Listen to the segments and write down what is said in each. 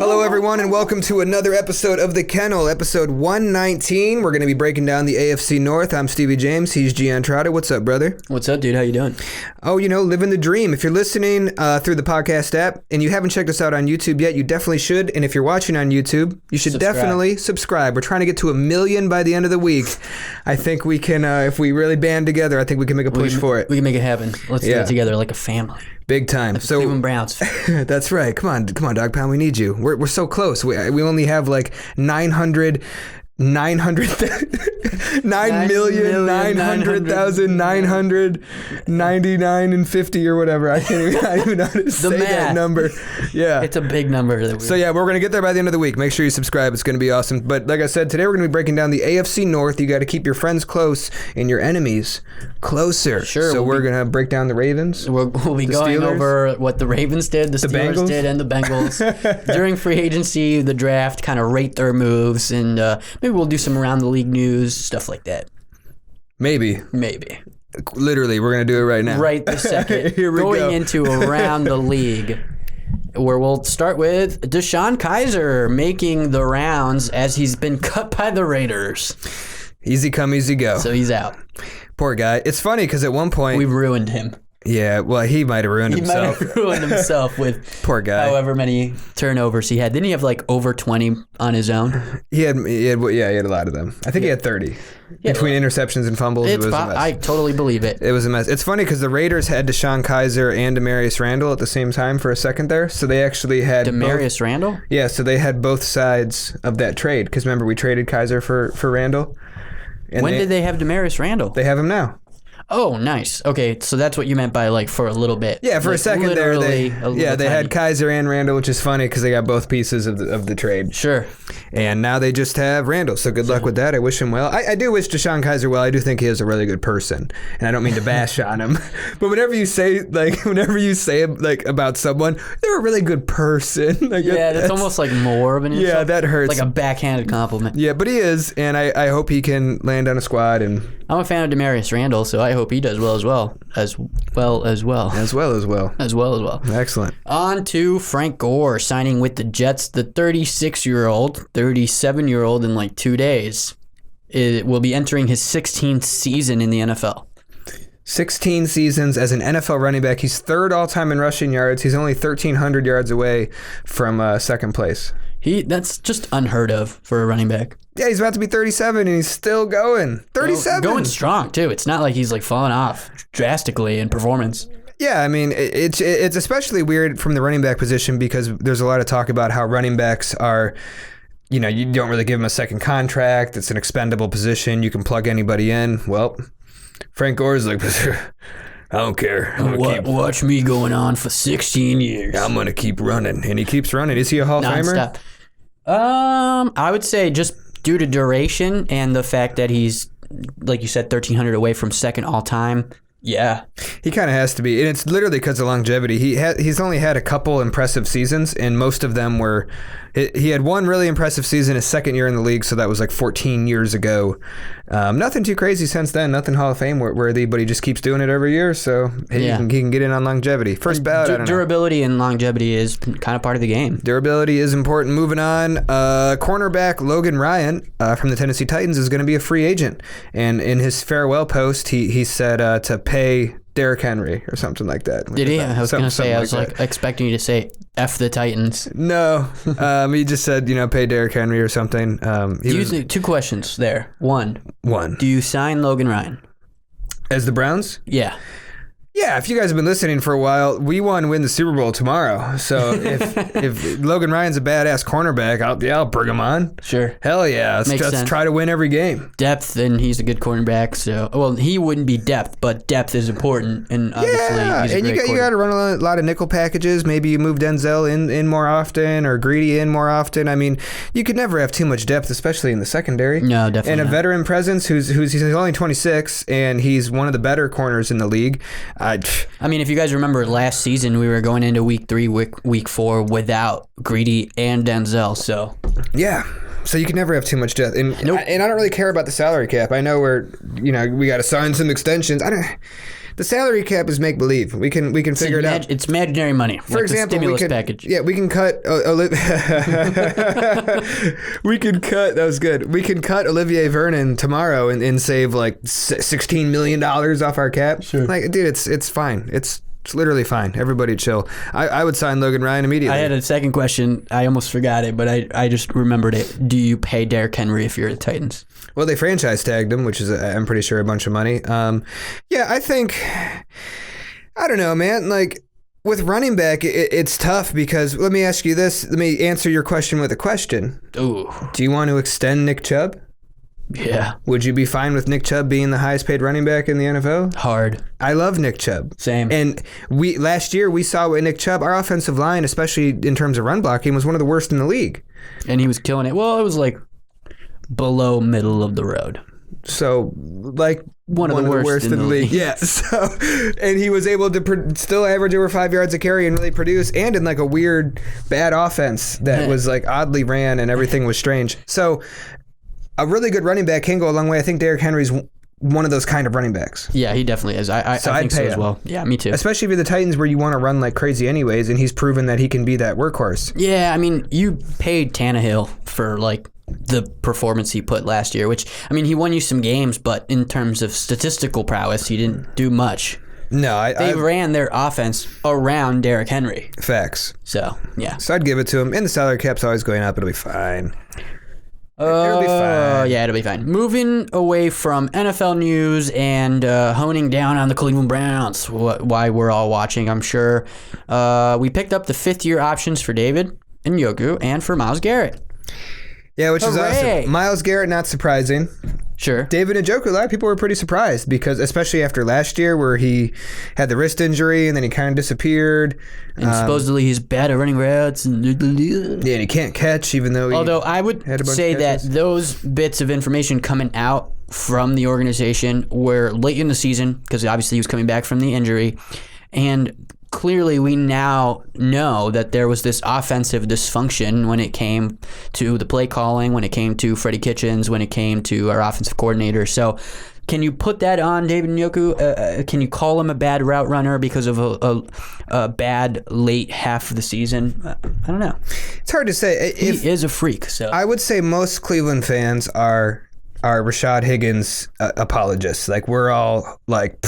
Hello, everyone, and welcome to another episode of The Kennel, episode 119. We're going to be breaking down the AFC North. I'm Stevie James. He's Gian Trotta. What's up, brother? What's up, dude? How you doing? Oh, living the dream. If you're listening through the podcast app and you haven't checked us out on YouTube yet, you definitely should. And if you're watching on YouTube, you should definitely subscribe. We're trying to get to 1 million by the end of the week. I think we can, if we really band together, I think we can make a push for it. We can make it happen. Let's do it together like a family. Big time. Like Cleveland Browns. That's right. Come on, Dog Pound. We need you. We're so close. We only have like 9,900,999 and 50 or whatever. I don't even know how to say that number. Yeah. It's a big number. We're going to get there by the end of the week. Make sure you subscribe. It's going to be awesome. But like I said, today we're going to be breaking down the AFC North. You got to keep your friends close and your enemies closer. Sure. So we're going to break down the Ravens. We'll be going Steelers, over what the Ravens did, the Steelers Bengals did, and the Bengals during free agency, the draft, kind of rate their moves, and maybe we'll do some around the league news, stuff like that. Maybe. Literally, we're going to do it right now. Right this second. Here we go. Going into around the league, where we'll start with DeShone Kizer making the rounds as he's been cut by the Raiders. Easy come, easy go. So he's out. Poor guy. It's funny because at one point... We ruined him. Yeah, well, he might have ruined himself. He might have ruined himself with poor guy. However many turnovers he had. Didn't he have like over 20 on his own? He had a lot of them. I think he had 30. Yeah, between interceptions and fumbles, it was a mess. I totally believe it. It was a mess. It's funny because the Raiders had DeShone Kizer and Demarius Randall at the same time for a second there. So they actually had Demarius Randall? Yeah, so they had both sides of that trade. Because remember, we traded Kizer for Randall. And when did they have Demarius Randall? They have him now. Oh, nice. Okay, so that's what you meant by like for a little bit. Yeah, for a second there, they had Kizer and Randall, which is funny because they got both pieces of the trade. Sure. And now they just have Randall, so good luck with that. I wish him well. I do wish DeShone Kizer well. I do think he is a really good person, and I don't mean to bash on him, but whenever you say about someone, they're a really good person. That's almost like more of an insult. Yeah, that hurts. Like a backhanded compliment. Yeah, but he is, and I hope he can land on a squad. And I'm a fan of Demarius Randall, so I hope he does well as well. Excellent. On to Frank Gore signing with the Jets. The 37-year-old in like 2 days will be entering his 16th season in the NFL. 16 seasons as an NFL running back. He's third all-time in rushing yards. He's only 1,300 yards away from second place. That's just unheard of for a running back. Yeah, he's about to be 37 and he's still going. 37. Going strong, too. It's not like he's like falling off drastically in performance. Yeah, I mean, it's especially weird from the running back position because there's a lot of talk about how running backs are, you don't really give them a second contract. It's an expendable position. You can plug anybody in. Well, Frank Gore's like, I don't care. Watch me going on for 16 years. I'm going to keep running. And he keeps running. Is he a Hall of Famer? I would say just due to duration and the fact that he's, like you said, 1,300 away from second all-time. Yeah. He kind of has to be. And it's literally because of longevity. He's only had a couple impressive seasons, and most of them were... He had one really impressive season his second year in the league, so that was like 14 years ago. Nothing too crazy since then. Nothing Hall of Fame worthy, but he just keeps doing it every year, so he can get in on longevity. First bout, I don't know. Durability and longevity is kind of part of the game. Durability is important. Moving on, cornerback Logan Ryan from the Tennessee Titans is going to be a free agent. And in his farewell post, he said to pay Derrick Henry or something like that. Did he? I was going to say, I was expecting you to say F the Titans. No. He just said, pay Derrick Henry or something. Two questions there. One. Do you sign Logan Ryan? As the Browns? Yeah. Yeah, if you guys have been listening for a while, we want to win the Super Bowl tomorrow. So if Logan Ryan's a badass cornerback, I'll bring him on. Sure. Hell yeah. Let's try to win every game. Depth, and he's a good cornerback. So, well, he wouldn't be depth, but depth is important. And obviously, he's a great you got to run a lot of nickel packages. Maybe you move Denzel in more often or Greedy in more often. I mean, you could never have too much depth, especially in the secondary. No, definitely. And a veteran presence he's only 26, and he's one of the better corners in the league. I mean, if you guys remember last season, we were going into week 3, week 4 without Greedy and Denzel. So yeah, so you can never have too much depth. And I don't really care about the salary cap. I know we got to sign some extensions. The salary cap is make believe. We can figure it out. It's imaginary money. For example, the stimulus package. Yeah, we can cut. We can cut. That was good. We can cut Olivier Vernon tomorrow and save like $16 million off our cap. Sure. Like, dude, it's fine. It's literally fine. Everybody chill. I would sign Logan Ryan immediately. I had a second question. I almost forgot it, but I just remembered it. Do you pay Derrick Henry if you're the Titans? Well, they franchise tagged him, which is, I'm pretty sure, a bunch of money. Yeah, I think, I don't know, man. Like, with running back, it's tough because, let me ask you this. Let me answer your question with a question. Ooh. Do you want to extend Nick Chubb? Yeah. Would you be fine with Nick Chubb being the highest paid running back in the NFL? Hard. I love Nick Chubb. Same. And last year we saw with Nick Chubb, our offensive line, especially in terms of run blocking, was one of the worst in the league. And he was killing it. Well, it was like below middle of the road. So, like, one of the worst in the league. Yeah. So, and he was able to still average over 5 yards a carry and really produce, and in like a weird, bad offense that was like oddly ran and everything was strange. So, a really good running back can go a long way. I think Derrick Henry's one of those kind of running backs. Yeah, he definitely is. I think so as well. Yeah, me too. Especially if you're the Titans where you want to run like crazy anyways, and he's proven that he can be that workhorse. Yeah, I mean, you paid Tannehill for like the performance he put last year, which, I mean, he won you some games, but in terms of statistical prowess, he didn't do much. No, they ran their offense around Derrick Henry. Facts. So, yeah. So I'd give it to him. And the salary cap's always going up. It'll be fine. It'll be fine. Yeah, it'll be fine. Moving away from NFL news and honing down on the Cleveland Browns, why we're all watching, I'm sure. We picked up the fifth-year options for David Njoku and for Myles Garrett. Yeah, which is awesome. Myles Garrett, not surprising. Sure. David Njoku, a lot of people were pretty surprised because, especially after last year where he had the wrist injury and then he kind of disappeared. And supposedly he's bad at running routes. And he can't catch even though he Although I would say that those bits of information coming out from the organization were late in the season because obviously he was coming back from the injury. And clearly we now know that there was this offensive dysfunction when it came to the play calling, when it came to Freddie Kitchens, when it came to our offensive coordinator. So can you put that on David Njoku? Can you call him a bad route runner because of a bad late half of the season? I don't know. It's hard to say. He is a freak. So I would say most Cleveland fans are Rashad Higgins apologists. Like, we're all like,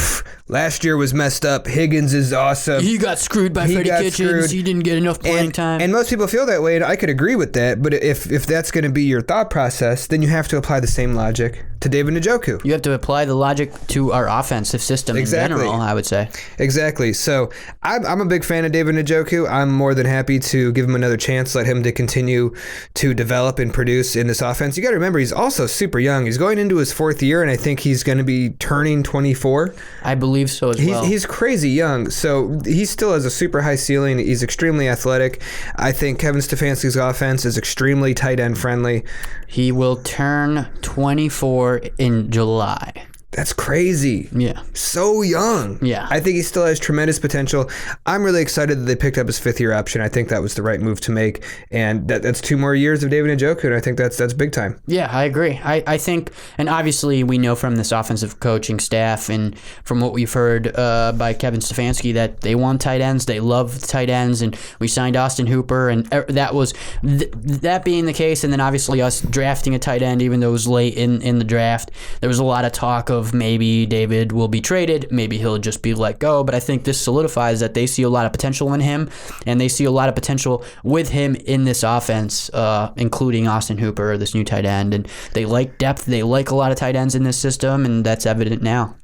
last year was messed up. Higgins is awesome. He got screwed by Freddie Kitchens. He didn't get enough playing time. And most people feel that way, and I could agree with that. But if that's going to be your thought process, then you have to apply the same logic to David Njoku. You have to apply the logic to our offensive system in general, I would say. Exactly. So I'm a big fan of David Njoku. I'm more than happy to give him another chance, let him to continue to develop and produce in this offense. You got to remember, he's also super young. He's going into his fourth year, and I think he's going to be turning 24. I believe so as well. He's crazy young, so he still has a super high ceiling. He's extremely athletic. I think Kevin Stefanski's offense is extremely tight end friendly. He will turn 24 in July. That's crazy. Yeah. So young. Yeah. I think he still has tremendous potential. I'm really excited that they picked up his fifth-year option. I think that was the right move to make. And that's 2 more years of David Njoku, and I think that's big time. Yeah, I agree. I think, and obviously we know from this offensive coaching staff and from what we've heard by Kevin Stefanski that they want tight ends. They love tight ends, and we signed Austin Hooper, and that was that being the case, and then obviously us drafting a tight end, even though it was late in the draft. There was a lot of talk of maybe David will be traded, maybe he'll just be let go, but I think this solidifies that they see a lot of potential in him, and they see a lot of potential with him in this offense, including Austin Hooper, this new tight end, and they like depth, they like a lot of tight ends in this system, and that's evident now.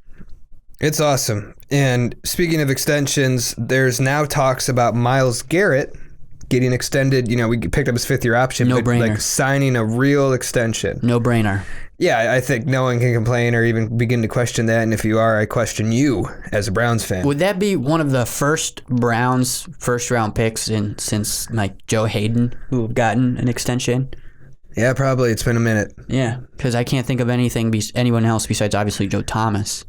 It's awesome. And speaking of extensions, there's now talks about Myles Garrett getting extended. You know, we picked up his fifth-year option, no but brainer. Like signing a real extension. No brainer. Yeah, I think no one can complain or even begin to question that. And if you are, I question you as a Browns fan. Would that be one of the first Browns first-round picks since like Joe Hayden, who have gotten an extension? Yeah, probably. It's been a minute. Yeah, because I can't think of anyone else besides obviously Joe Thomas.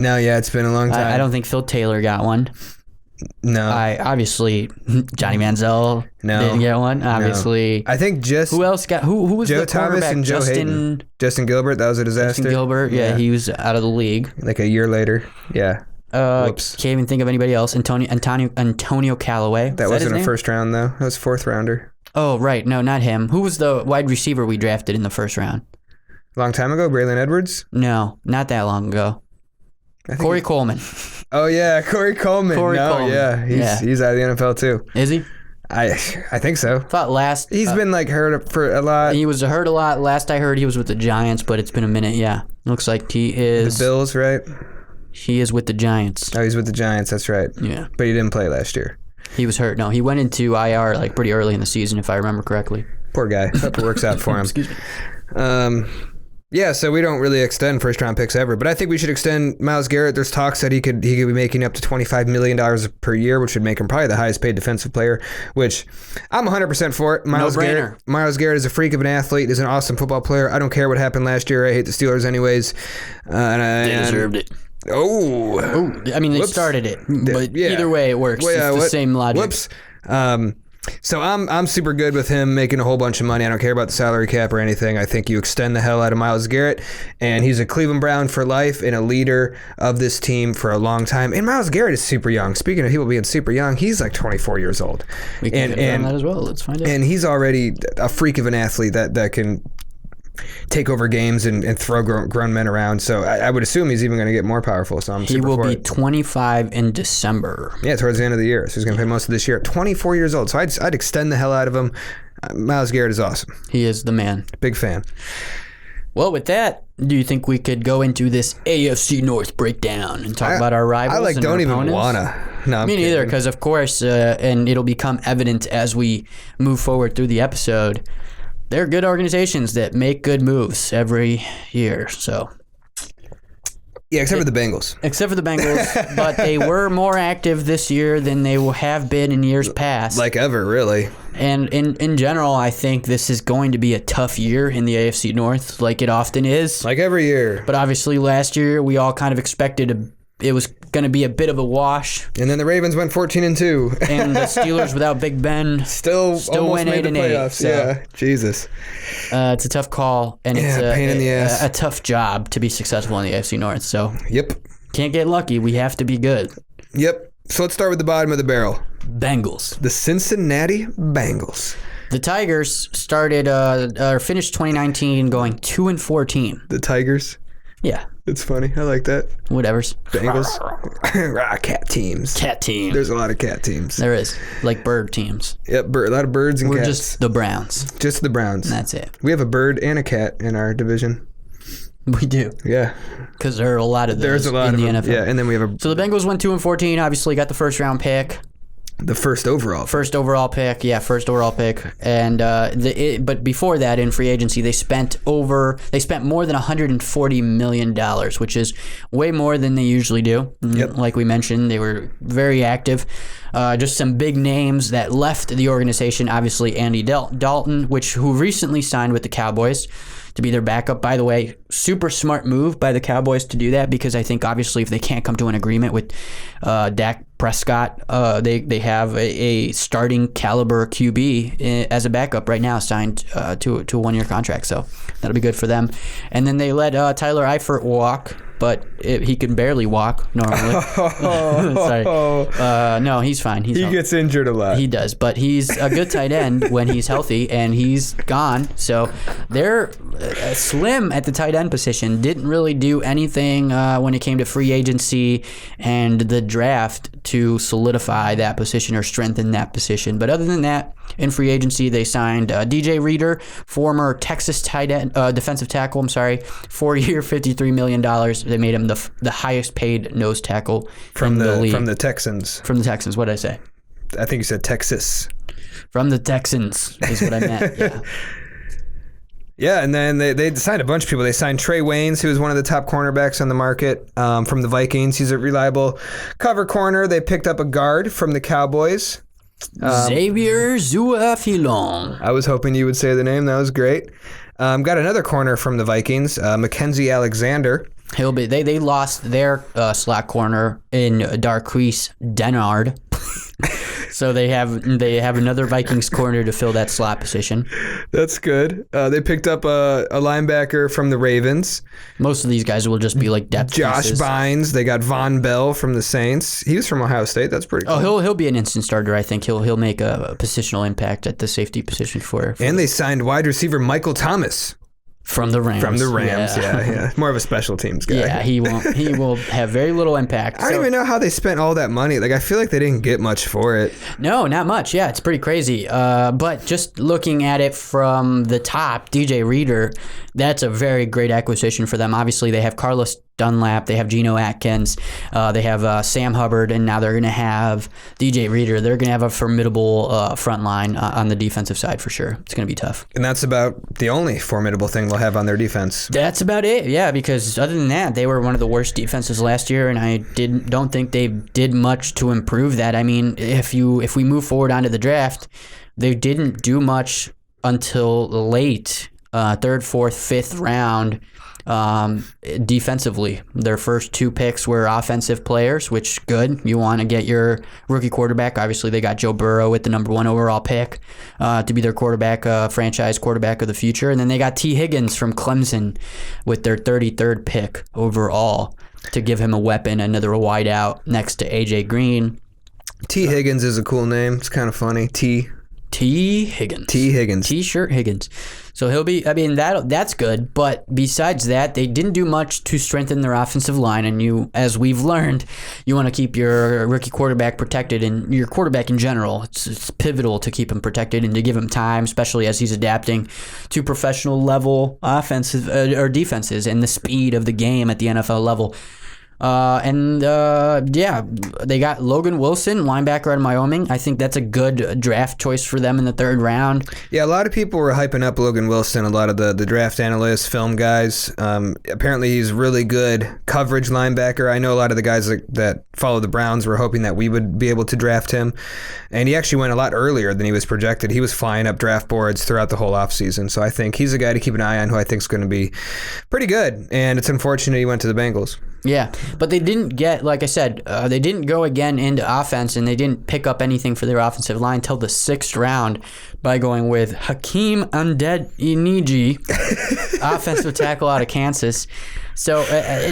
No, yeah, it's been a long time. I don't think Phil Taylor got one. No. Obviously Johnny Manziel didn't get one. Obviously, I think just who else got who was Joe the Thomas and Joe Hayden. Justin Gilbert, that was a disaster. Justin Gilbert, yeah, he was out of the league like a year later. Yeah. Whoops. Can't even think of anybody else. Antonio Callaway. That wasn't a first round, though. That was fourth rounder. Oh, right. No, not him. Who was the wide receiver we drafted in the first round? Long time ago? Braylon Edwards? No, not that long ago. Corey Coleman. Oh, yeah. Corey Coleman. Coleman. Yeah. He's out of the NFL, too. Is he? I think so. Thought he's been hurt for a lot. He was hurt a lot. Last I heard, he was with the Giants, but it's been a minute. Yeah, looks like he is. The Bills, right? He is with the Giants. Oh, he's with the Giants. That's right. Yeah, but he didn't play last year. He was hurt. No, he went into IR pretty early in the season, if I remember correctly. Poor guy. Hope it works out for him. Excuse me. Yeah, so we don't really extend first-round picks ever, but I think we should extend Myles Garrett. There's talks that he could be making up to $25 million per year, which would make him probably the highest-paid defensive player, which I'm 100% for it. Myles Garrett is a freak of an athlete. He's an awesome football player. I don't care what happened last year. I hate the Steelers anyways. They deserved it. Oh. I mean, they started it, but either way it works. It's the same logic. Whoops. So I'm super good with him making a whole bunch of money. I don't care about the salary cap or anything. I think you extend the hell out of Myles Garrett, and he's a Cleveland Brown for life and a leader of this team for a long time. And Myles Garrett is super young. Speaking of people being super young, he's like 24 years old. We can confirm that as well. Let's find out. And he's already a freak of an athlete that can take over games and throw grown men around. So I would assume he's even going to get more powerful. So I'm super for it. He will be 25 in December. Yeah, towards the end of the year. So he's going to play most of this year. 24 years old. So I'd extend the hell out of him. Myles Garrett is awesome. He is the man. Big fan. Well, with that, do you think we could go into this AFC North breakdown and talk about our rivals? I don't even wanna. No, me neither, because of course, and it'll become evident as we move forward through the episode. They're good organizations that make good moves every year. So, yeah, except for the Bengals. Except for the Bengals, but they were more active this year than they have been in years past. Like ever, really. And in general, I think this is going to be a tough year in the AFC North, like it often is. Like every year. But obviously, last year we all kind of expected it was going to be a bit of a wash. And then the Ravens went 14-2. And the Steelers without Big Ben still went 8-8. So. Yeah, Jesus. It's a tough call, and it's pain in the ass. A tough job to be successful in the AFC North. So yep, can't get lucky. We have to be good. Yep. So let's start with the bottom of the barrel. Bengals. The Cincinnati Bengals. The Tigers finished 2019 going 2-14. The Tigers. Yeah. It's funny. I like that. Whatever's. Bengals. Cat teams. Cat teams. There's a lot of cat teams. There is. Like bird teams. Yep, a lot of birds and cats. We're just the Browns. Just the Browns. And that's it. We have a bird and a cat in our division. We do. Yeah. Because there are a lot of those There's a lot in of the them. NFL. Yeah, and then we have So the Bengals went 2-14. Obviously got the first round pick. The first overall pick. Yeah, first overall pick. And but before that, in free agency, they spent more than $140 million, which is way more than they usually do. Yep. Like we mentioned, they were very active. Just some big names that left the organization. Obviously, Andy Dalton, who recently signed with the Cowboys to be their backup. By the way, super smart move by the Cowboys to do that, because I think obviously if they can't come to an agreement with Dak Prescott, they have a starting caliber QB as a backup right now, signed to a 1-year contract. So that'll be good for them. And then they let Tyler Eifert walk, but he can barely walk normally. Sorry. No, he's fine. He gets injured a lot. He does, but he's a good tight end when he's healthy, and he's gone. So they're slim at the tight end position. Didn't really do anything when it came to free agency and the draft to solidify that position or strengthen that position. But other than that, in free agency, they signed DJ Reader, former Texas tight end, defensive tackle. 4-year, $53 million. They made him the highest paid nose tackle in the league. From the Texans. From the Texans. What did I say? I think you said Texas. From the Texans is what I meant. Yeah. Yeah, and then they signed a bunch of people. They signed Trey Waynes, who was one of the top cornerbacks on the market from the Vikings. He's a reliable cover corner. They picked up a guard from the Cowboys. Xavier Zuafilon. I was hoping you would say the name. That was great. Got another corner from the Vikings, Mackenzie Alexander. He'll be. They lost their slot corner in Darquise Dennard. So they have another Vikings corner to fill that slot position. That's good. They picked up a linebacker from the Ravens. Most of these guys will just be like depth Josh pieces. Bynes. They got Von Bell from the Saints. He was from Ohio State. That's pretty cool. Oh, he'll be an instant starter. I think he'll make a positional impact at the safety position for and they signed wide receiver Michael Thomas. From the Rams. Yeah. More of a special teams guy. Yeah, he will have very little impact. I don't even know how they spent all that money. Like, I feel like they didn't get much for it. No, not much. Yeah, it's pretty crazy. But just looking at it from the top, DJ Reader, that's a very great acquisition for them. Obviously, they have Carlos Dunlap, they have Geno Atkins, they have Sam Hubbard, and now they're going to have DJ Reader. They're going to have a formidable front line on the defensive side for sure. It's going to be tough. And that's about the only formidable thing they'll have on their defense. That's about it, yeah, because other than that, they were one of the worst defenses last year, and I don't think they did much to improve that. I mean, if we move forward onto the draft, they didn't do much until late, third, fourth, fifth round. Defensively, their first two picks were offensive players, which good. You want to get your rookie quarterback. Obviously, they got Joe Burrow with the number 1 overall pick to be their quarterback, franchise quarterback of the future. And then they got T. Higgins from Clemson with their 33rd pick overall to give him a weapon, another wideout next to A.J. Green. T. Higgins is a cool name. It's kind of funny. T. Higgins. T-shirt Higgins. So he'll be, I mean, that's good. But besides that, they didn't do much to strengthen their offensive line. And as we've learned, you want to keep your rookie quarterback protected, and your quarterback in general. It's pivotal to keep him protected and to give him time, especially as he's adapting to professional level offensive or defenses and the speed of the game at the NFL level. They got Logan Wilson, linebacker out of Wyoming. I think that's a good draft choice for them in the 3rd round. Yeah, a lot of people were hyping up Logan Wilson, a lot of the draft analysts, film guys. Apparently he's really good coverage linebacker. I know a lot of the guys that follow the Browns were hoping that we would be able to draft him, and he actually went a lot earlier than he was projected. He was flying up draft boards throughout the whole offseason, so I think he's a guy to keep an eye on who I think is going to be pretty good, and it's unfortunate he went to the Bengals. Yeah, but they didn't get, like I said, they didn't go again into offense, and they didn't pick up anything for their offensive line until the 6th round by going with Hakeem Undead-Iniji, offensive tackle out of Kansas. So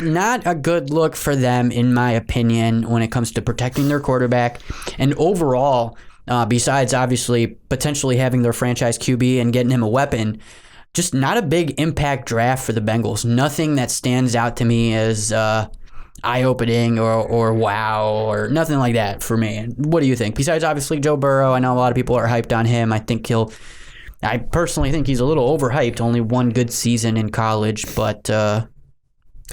not a good look for them, in my opinion, when it comes to protecting their quarterback. And overall, besides obviously potentially having their franchise QB and getting him a weapon, just not a big impact draft for the Bengals. Nothing that stands out to me as eye-opening or wow or nothing like that for me. What do you think? Besides, obviously, Joe Burrow, I know a lot of people are hyped on him. I personally think he's a little overhyped. Only one good season in college, but I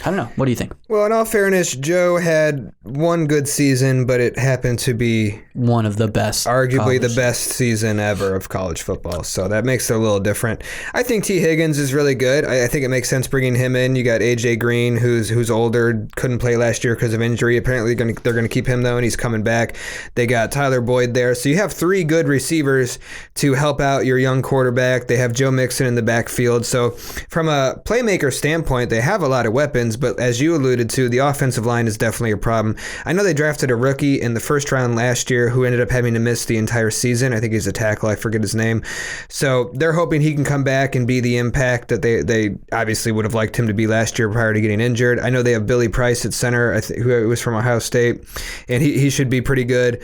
don't know. What do you think? Well, in all fairness, Joe had one good season, but it happened to be one of the best, arguably the best season ever of college football. So that makes it a little different. I think T. Higgins is really good. I think it makes sense bringing him in. You got A.J. Green, who's older, couldn't play last year because of injury. Apparently, they're going to keep him, though, and he's coming back. They got Tyler Boyd there. So you have 3 good receivers to help out your young quarterback. They have Joe Mixon in the backfield. So from a playmaker standpoint, they have a lot of weapons, but as you alluded to, the offensive line is definitely a problem. I know they drafted a rookie in the 1st round last year who ended up having to miss the entire season. I think he's a tackle. I forget his name. So they're hoping he can come back and be the impact that they obviously would have liked him to be last year prior to getting injured. I know they have Billy Price at center, who was from Ohio State, and he should be pretty good.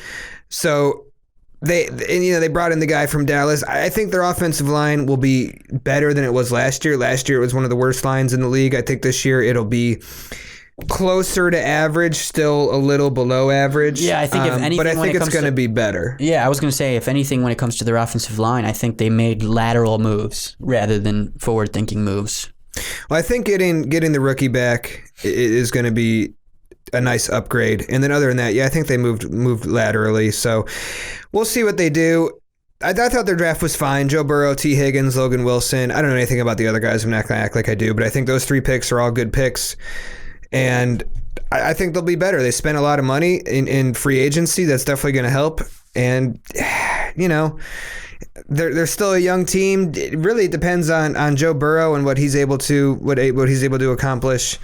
So they brought in the guy from Dallas. I think their offensive line will be better than it was last year. Last year it was one of the worst lines in the league. I think this year it'll be closer to average, still a little below average. Yeah, I think if anything, but I think it's going to be better. Yeah, I was going to say, if anything, when it comes to their offensive line, I think they made lateral moves rather than forward-thinking moves. Well, I think getting the rookie back is going to be a nice upgrade. And then other than that, yeah, I think they moved laterally. So we'll see what they do. I thought their draft was fine. Joe Burrow, T. Higgins, Logan Wilson. I don't know anything about the other guys. I'm not going to act like I do, but I think those 3 picks are all good picks. And I think they'll be better. They spent a lot of money in free agency. That's definitely going to help. And, they're still a young team. It really depends on Joe Burrow and what he's able to accomplish.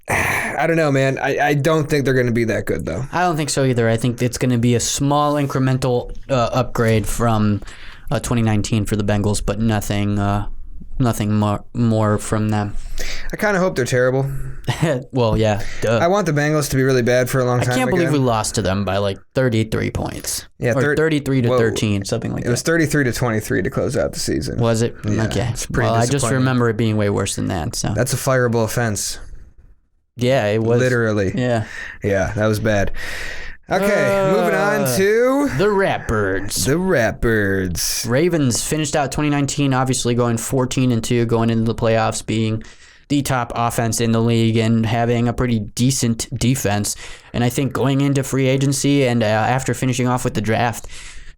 I don't know, man. I don't think they're going to be that good, though. I don't think so either. I think it's going to be a small incremental upgrade from 2019 for the Bengals, but nothing more from them. I kind of hope they're terrible. Well, yeah. Duh. I want the Bengals to be really bad for a long time. I can't believe we lost to them by like 33 points. Yeah, or 33 to 13, something like that. It was 33 to 23 to close out the season. Was it? Yeah, okay. It's pretty well, I just remember it being way worse than that. So that's a fireable offense. Yeah, it was. Literally. Yeah. Yeah, that was bad. Okay, moving on to the Ratbirds. The Ratbirds. Ravens finished out 2019, obviously going 14-2, going into the playoffs, being the top offense in the league and having a pretty decent defense. And I think going into free agency and after finishing off with the draft,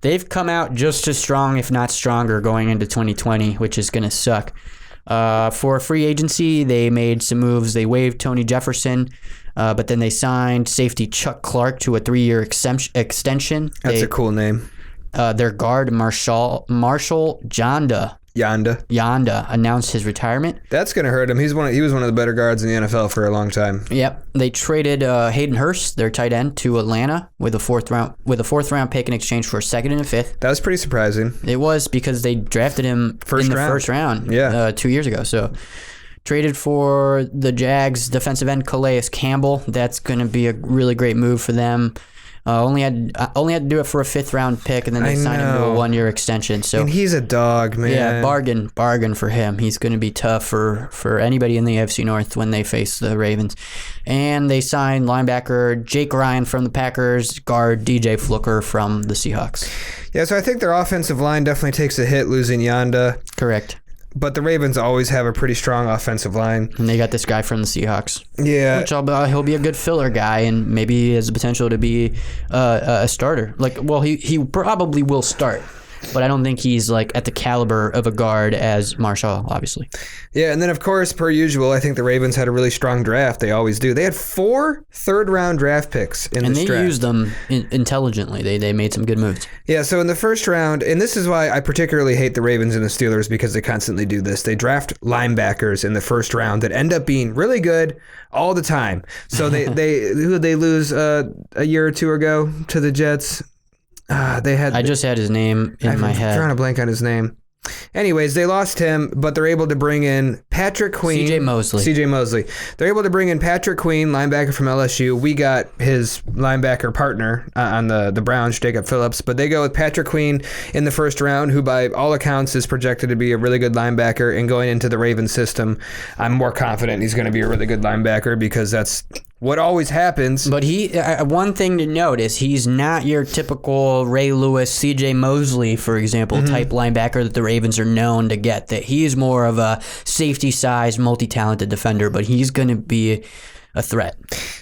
they've come out just as strong, if not stronger, going into 2020, which is going to suck. For free agency, they made some moves. They waived Tony Jefferson, but then they signed safety Chuck Clark to a 3-year extension. That's a cool name. Their guard, Marshall Yanda announced his retirement. That's going to hurt him. He was one of the better guards in the NFL for a long time. Yep. They traded Hayden Hurst, their tight end, to Atlanta with a fourth round pick in exchange for a second and a fifth. That was pretty surprising. It was because they drafted him in the first round 2 years ago. So traded for the Jags defensive end Calais Campbell. That's going to be a really great move for them. Only had to do it for a 5th round pick, and then they signed him to a 1-year extension. So and he's a dog, man. Yeah, bargain for him. He's going to be tough for anybody in the AFC North when they face the Ravens. And they signed linebacker Jake Ryan from the Packers, guard DJ Fluker from the Seahawks. Yeah, so I think their offensive line definitely takes a hit losing Yanda. Correct. But the Ravens always have a pretty strong offensive line. And they got this guy from the Seahawks. Yeah. Which he'll be a good filler guy, and maybe he has the potential to be a starter. He probably will start, but I don't think he's at the caliber of a guard as Marshall, obviously. Yeah, and then of course, per usual, I think the Ravens had a really strong draft. They always do. They had 4 third-round draft picks in this draft. And they used them intelligently. They made some good moves. Yeah, so in the first round, and this is why I particularly hate the Ravens and the Steelers, because they constantly do this. They draft linebackers in the first round that end up being really good all the time. So who did they lose a year or two ago to the Jets? I just had his name in my head. I'm trying to blank on his name. Anyways, they lost him, but they're able to bring in Patrick Queen. CJ Mosley. They're able to bring in Patrick Queen, linebacker from LSU. We got his linebacker partner on the Browns, Jacob Phillips, but they go with Patrick Queen in the first round, who by all accounts is projected to be a really good linebacker. And going into the Ravens system, I'm more confident he's going to be a really good linebacker because that's what always happens. But one thing to note is he's not your typical Ray Lewis, CJ Mosley, for example, type linebacker that the Ravens are known to get. That he is more of a safety-sized, multi-talented defender, but he's going to be a threat.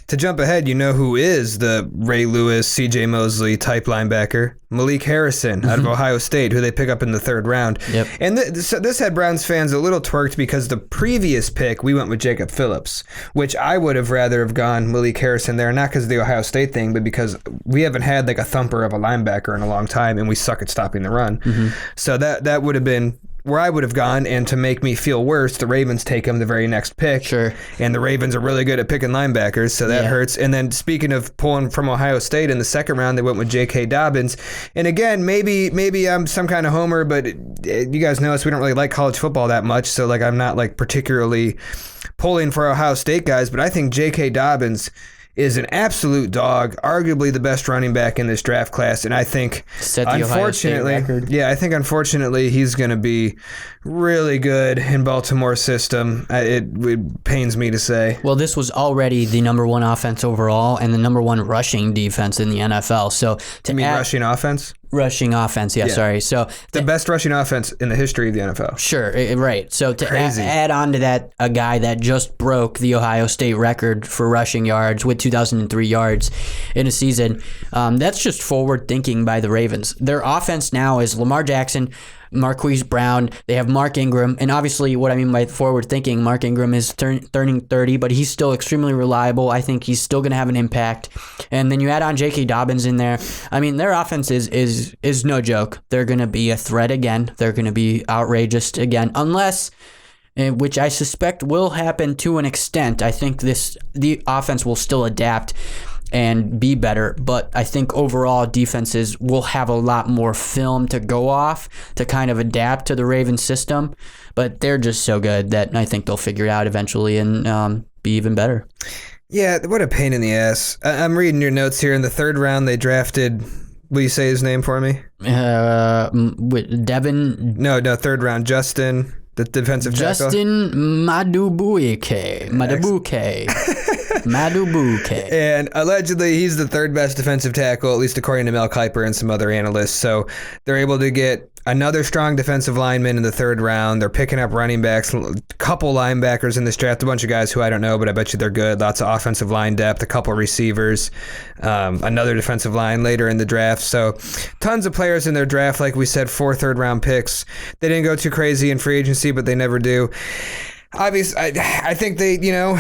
To jump ahead, you know who is the Ray Lewis, C.J. Mosley type linebacker? Malik Harrison out of Ohio State, who they pick up in the third round. Yep. And this had Browns fans a little twerked because the previous pick, we went with Jacob Phillips, which I would have rather have gone Malik Harrison there, not because of the Ohio State thing, but because we haven't had a thumper of a linebacker in a long time, and we suck at stopping the run. So that would have been where I would have gone, and to make me feel worse, the Ravens take him the very next pick. Sure. And the Ravens are really good at picking linebackers, so that hurts. And then speaking of pulling from Ohio State, in the second round, they went with J.K. Dobbins. And again, maybe I'm some kind of homer, but you guys know us, we don't really like college football that much, so I'm not particularly pulling for Ohio State guys, but I think J.K. Dobbins is an absolute dog, arguably the best running back in this draft class, and I think unfortunately he's going to be really good in Baltimore's system. It pains me to say. Well, this was already the number 1 offense overall and the number 1 rushing defense in the NFL. So rushing offense? Rushing offense, sorry. So the best rushing offense in the history of the NFL. Sure, right. So to add on to that, a guy that just broke the Ohio State record for rushing yards with 2,003 yards in a season, that's just forward thinking by the Ravens. Their offense now is Lamar Jackson, Marquise Brown, they have Mark Ingram, and obviously what I mean by forward thinking, Mark Ingram is turning 30, but he's still extremely reliable. I think he's still going to have an impact. And then you add on J.K. Dobbins in there. I mean, their offense is no joke. They're going to be a threat again. They're going to be outrageous again, unless which I suspect will happen to an extent. I think the offense will still adapt and be better, but I think overall defenses will have a lot more film to go off to kind of adapt to the Ravens system, but they're just so good that I think they'll figure it out eventually and be even better. Yeah, what a pain in the ass. I'm reading your notes here. In the third round, they drafted... Will you say his name for me? Devin? No, third round. Justin, the defensive tackle. Justin Madubuike. And allegedly, he's the third best defensive tackle, at least according to Mel Kiper and some other analysts. So they're able to get another strong defensive lineman in the third round. They're picking up running backs, a couple linebackers in this draft, a bunch of guys who I don't know, but I bet you they're good. Lots of offensive line depth, a couple receivers, another defensive line later in the draft. So tons of players in their draft, like we said, 4 third-round picks. They didn't go too crazy in free agency, but they never do. Obviously, I think they, I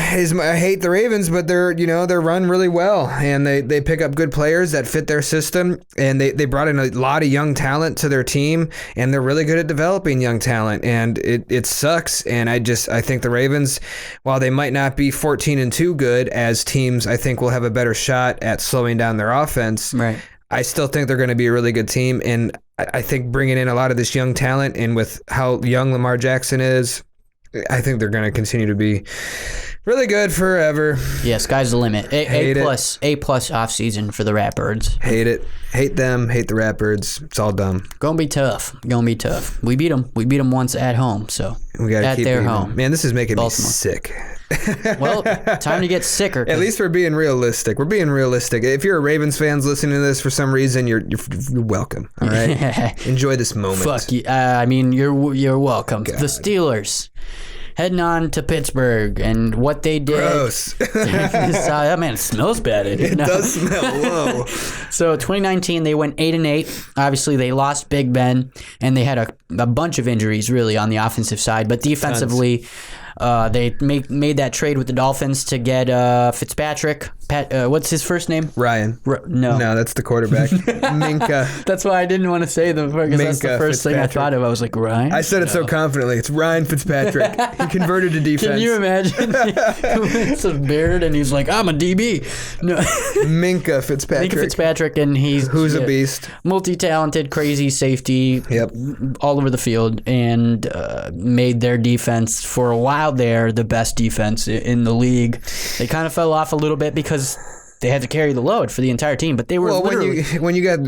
hate the Ravens, but they're run really well, and they pick up good players that fit their system, and they brought in a lot of young talent to their team, and they're really good at developing young talent, and it sucks, and I think the Ravens, while they might not be 14-2 good as teams, I think will have a better shot at slowing down their offense. Right. I still think they're going to be a really good team, and I think bringing in a lot of this young talent, and with how young Lamar Jackson is, I think they're going to continue to be really good forever. Yeah, sky's the limit. A plus off season for the Ratbirds. Hate it. Hate them. Hate the Ratbirds. It's all dumb. Gonna be tough. We beat them. We beat them once at home. So we gotta at keep their beating home. them. Man, this is making Baltimore. me sick. Well, time to get sicker. At least we're being realistic. We're being realistic. If you're a Ravens fans listening to this for some reason, you're welcome. All right. Enjoy this moment. Fuck you. You're welcome. God. The Steelers heading on to Pittsburgh, and what they did. Gross. That man smells bad. It does smell. Whoa. So 2019, they went 8-8. Obviously, they lost Big Ben, and they had a bunch of injuries really on the offensive side, but defensively. They made that trade with the Dolphins to get Fitzpatrick. What's his first name? Ryan. No, that's the quarterback. Minka. That's why I didn't want to say them because that's the first thing I thought of. I was like, Ryan? I said it so confidently. It's Ryan Fitzpatrick. He converted to defense. Can you imagine? It's a beard and he's like, I'm a DB. No. Minka Fitzpatrick. And who's a beast. Multi-talented, crazy safety. Yep. All over the field, and made their defense for a while there the best defense in the league. They kind of fell off a little bit because they had to carry the load for the entire team, but they were literally... when you got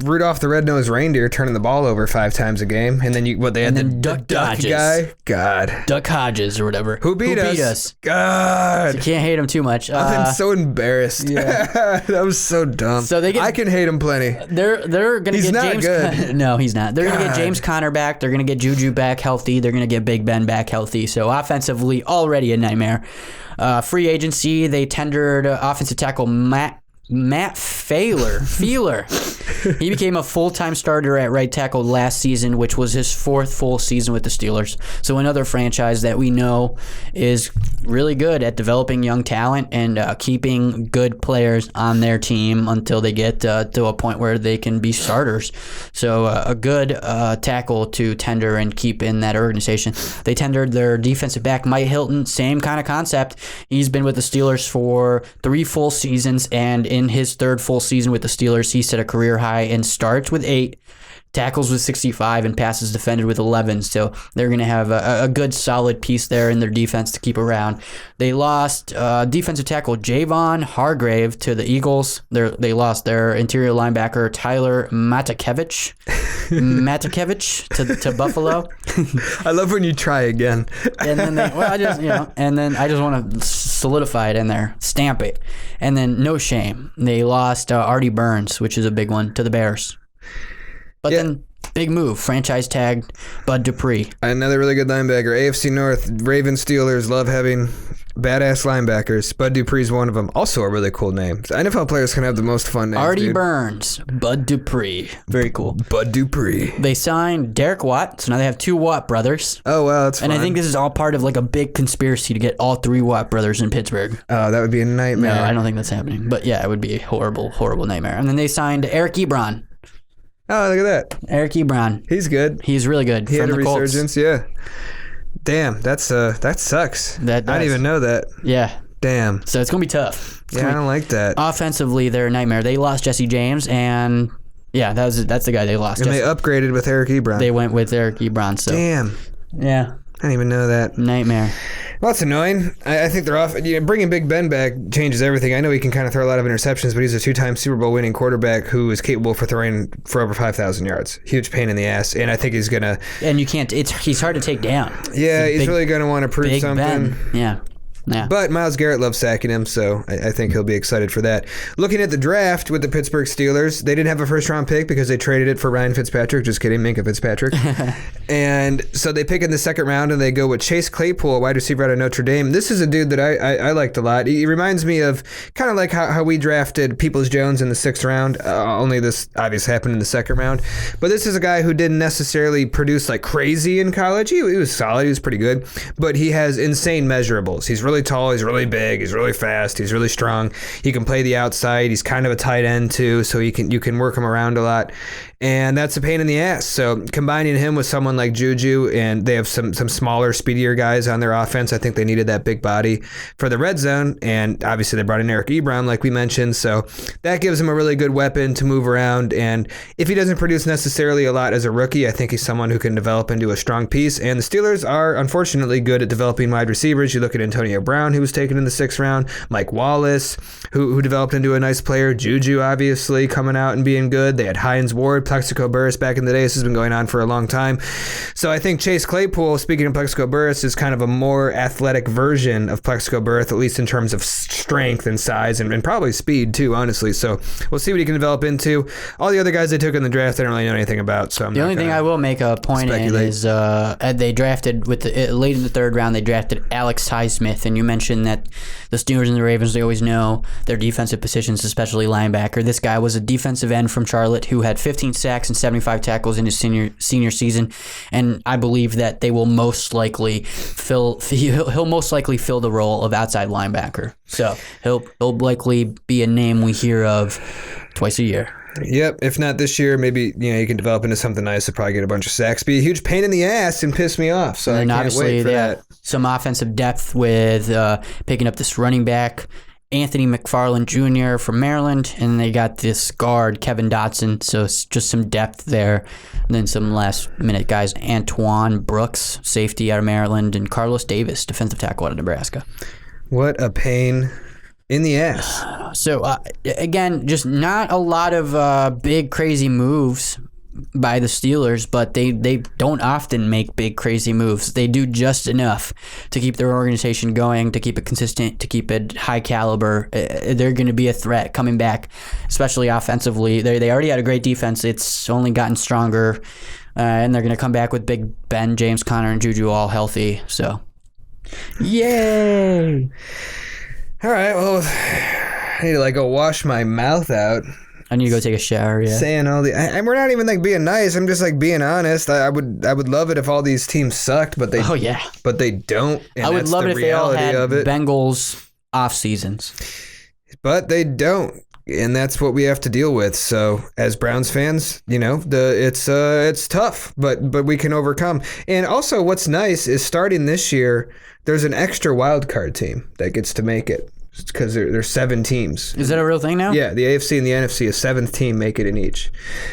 Rudolph the Red-Nosed Reindeer turning the ball over 5 times a game, and then they had the Duck Dodges. Guy. God. Duck Hodges or whatever. Who beat us? God. So you can't hate him too much. I've been so embarrassed. Yeah. That was so dumb. So I can hate him plenty. They're going to get James... He's not good. No, he's not. They're going to get James Conner back. They're going to get Juju back healthy. They're going to get Big Ben back healthy. So offensively, already a nightmare. Free agency, they tendered offensive tackle Matt Feeler. He became a full-time starter at right tackle last season, which was his 4th full season with the Steelers. So another franchise that we know is really good at developing young talent and keeping good players on their team until they get to a point where they can be starters. So a good tackle to tender and keep in that organization. They tendered their defensive back, Mike Hilton, same kind of concept. He's been with the Steelers for 3 full seasons, and in his 3rd full season with the Steelers, he set a career high in starts with 8, tackles with 65, and passes defended with 11. So they're going to have a good solid piece there in their defense to keep around. They lost defensive tackle Javon Hargrave to the Eagles. They lost their interior linebacker Tyler Matakevich to Buffalo. I love when you try again. And then I just want to solidify it in there, stamp it. And then no shame, they lost Artie Burns, which is a big one, to the Bears. But then, big move, franchise tagged Bud Dupree. Another really good linebacker. AFC North, Ravens, Steelers love having badass linebackers. Bud Dupree's one of them. Also a really cool name. NFL players can have the most fun names, Artie Burns, Bud Dupree. Very cool. Bud Dupree. They signed Derek Watt, so now they have 2 Watt brothers. Oh, wow, that's fun. And I think this is all part of like a big conspiracy to get all 3 Watt brothers in Pittsburgh. Oh, that would be a nightmare. No, I don't think that's happening. But yeah, it would be a horrible, horrible nightmare. And then they signed Eric Ebron. Oh, look at that. Eric Ebron. He's good. He's really good. He had a resurgence, yeah. Damn, that sucks. That I does. didn't even know that. Yeah. Damn. So it's going to be tough. Yeah, I don't like that. Offensively, they're a nightmare. They lost Jesse James, and yeah, that's the guy they lost. And they upgraded with Eric Ebron. They went with Eric Ebron. So damn. Yeah. I didn't even know that. Nightmare. Well, that's annoying. I think they're off. Bringing Big Ben back changes everything. I know he can kind of throw a lot of interceptions, but he's a 2-time Super Bowl winning quarterback who is capable for throwing for over 5,000 yards. Huge pain in the ass, and I think he's gonna. And you can't. He's hard to take down. Yeah, he's really gonna want to prove Big something. Ben. Yeah. Yeah. But Myles Garrett loves sacking him, so I think he'll be excited for that. Looking at the draft with the Pittsburgh Steelers, they didn't have a first-round pick because they traded it for Ryan Fitzpatrick. Just kidding, Minka Fitzpatrick. And so they pick in the second round, and they go with Chase Claypool, a wide receiver out of Notre Dame. This is a dude that I liked a lot. He reminds me of kind of like how we drafted Peoples-Jones in the 6th round, only this obviously happened in the 2nd round. But this is a guy who didn't necessarily produce like crazy in college. He was solid. He was pretty good. But he has insane measurables. He's really tall, he's really big, he's really fast, he's really strong. He can play the outside. He's kind of a tight end too, so you can work him around a lot. And that's a pain in the ass. So combining him with someone like Juju, and they have some smaller, speedier guys on their offense. I think they needed that big body for the red zone. And obviously they brought in Eric Ebron, like we mentioned. So that gives him a really good weapon to move around. And if he doesn't produce necessarily a lot as a rookie, I think he's someone who can develop into a strong piece. And the Steelers are unfortunately good at developing wide receivers. You look at Antonio Brown, who was taken in the 6th round, Mike Wallace, who developed into a nice player, Juju obviously coming out and being good. They had Hines Ward, Plexico Burress back in the day. This has been going on for a long time. So I think Chase Claypool, speaking of Plexico Burress, is kind of a more athletic version of Plexico Burress, at least in terms of strength and size and probably speed too, honestly. So we'll see what he can develop into. All the other guys they took in the draft, I don't really know anything about. So the only thing I will make a point in is they drafted late in the 3rd round. They drafted Alex Highsmith, and you mentioned that the Steelers and the Ravens, they always know their defensive positions, especially linebacker. This guy was a defensive end from Charlotte who had 15 sacks and 75 tackles in his senior season, and I believe that they will most likely he'll most likely fill the role of outside linebacker. So he'll likely be a name we hear of twice a year. Yep. If not this year, maybe you can develop into something nice to probably get a bunch of sacks. Be a huge pain in the ass and piss me off. So and I can't wait for that. Some offensive depth with picking up this running back, Anthony McFarland Jr. from Maryland, and they got this guard, Kevin Dotson, so it's just some depth there. And then some last-minute guys, Antoine Brooks, safety out of Maryland, and Carlos Davis, defensive tackle out of Nebraska. What a pain in the ass. So, again, just not a lot of big, crazy moves by the Steelers, but they don't often make big crazy moves. They do just enough to keep their organization going, to keep it consistent, to keep it high caliber. They're going to be a threat coming back, especially offensively. They already had a great defense. It's only gotten stronger, and they're going to come back with Big Ben, James Conner, and Juju all healthy. So, yay! All right, well, I need to go wash my mouth out. I need to go take a shower. Yeah, saying all the, and we're not even being nice. I'm just being honest. I would love it if all these teams sucked, but they but they don't. And I would love it if they all had of it. Bengals off seasons, but they don't, and that's what we have to deal with. So as Browns fans, it's tough, but we can overcome. And also, what's nice is starting this year, there's an extra wild card team that gets to make it. Because there's 7 teams. Is that a real thing now? Yeah, the AFC and the NFC, a 7th team make it in each.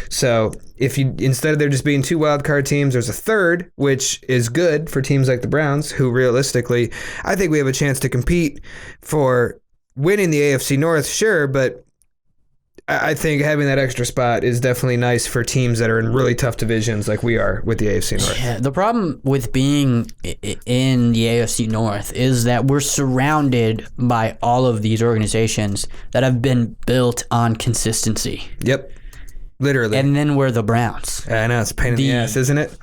So if you instead of there just being 2 wild card teams, there's a 3rd, which is good for teams like the Browns, who realistically, I think we have a chance to compete for winning the AFC North, sure, but I think having that extra spot is definitely nice for teams that are in really tough divisions like we are with the AFC North. Yeah, the problem with being in the AFC North is that we're surrounded by all of these organizations that have been built on consistency. Yep. Literally. And then we're the Browns. I know, it's a pain in the ass, isn't it?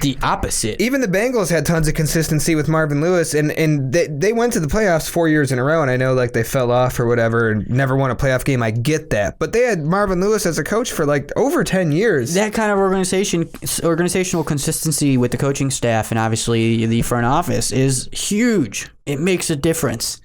The opposite. Even the Bengals had tons of consistency with Marvin Lewis, and they went to the playoffs 4 years in a row, and I know they fell off or whatever and never won a playoff game. I get that. But they had Marvin Lewis as a coach for over 10 years. That kind of organizational consistency with the coaching staff and obviously the front office is huge. It makes a difference.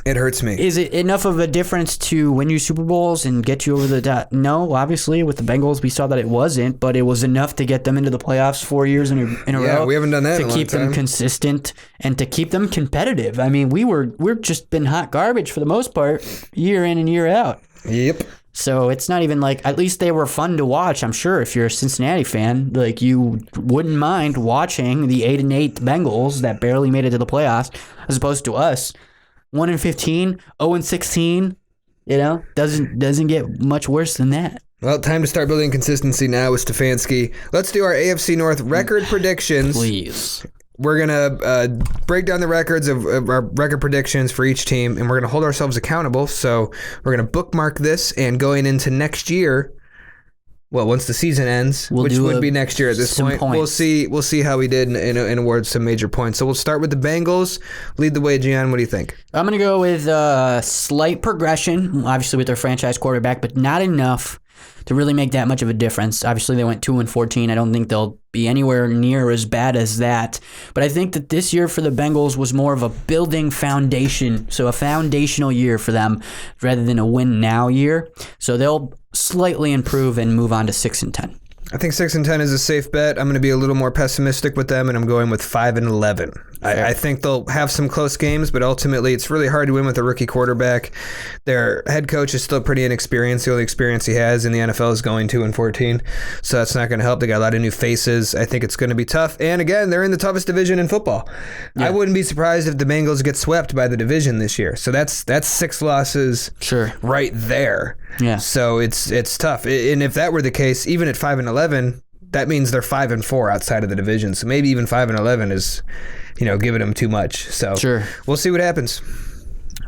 It hurts me. Is it enough of a difference to win you Super Bowls and get you over the top? No, obviously with the Bengals we saw that it wasn't, but it was enough to get them into the playoffs 4 years in a row. Yeah, we haven't done that in a long to keep them consistent and to keep them competitive. I mean, we're just been hot garbage for the most part, year in and year out. Yep. So it's not even like, at least they were fun to watch. I'm sure if you're a Cincinnati fan, like you wouldn't mind watching the 8-8 Bengals that barely made it to the playoffs, as opposed to us. 1-15, 0-16, doesn't get much worse than that. Well, time to start building consistency now with Stefanski. Let's do our AFC North record predictions. Please. We're going to break down the records of our record predictions for each team, and we're going to hold ourselves accountable. So we're going to bookmark this, and going into next year, well, once the season ends, which would be next year at this point, we'll see how we did and award some major points. So we'll start with the Bengals. Lead the way, Gian. What do you think? I'm going to go with slight progression, obviously with their franchise quarterback, but not enough to really make that much of a difference. Obviously, they went 2-14. I don't think they'll be anywhere near as bad as that. But I think that this year for the Bengals was more of a building foundation, so a foundational year for them rather than a win-now year. So they'll slightly improve and move on to 6-10. I think 6-10 is a safe bet. I'm going to be a little more pessimistic with them, and I'm going with 5-11. I think they'll have some close games, but ultimately it's really hard to win with a rookie quarterback. Their head coach is still pretty inexperienced. The only experience he has in the NFL is going 2-14, so that's not going to help. They got a lot of new faces. I think it's going to be tough. And again, they're in the toughest division in football. Yeah. I wouldn't be surprised if the Bengals get swept by the division this year. So that's 6 losses right there. Yeah. So it's tough. And if that were the case, even at 5-11, that means they're 5-4 outside of the division. So maybe even 5-11 is, giving them too much. So we'll see what happens.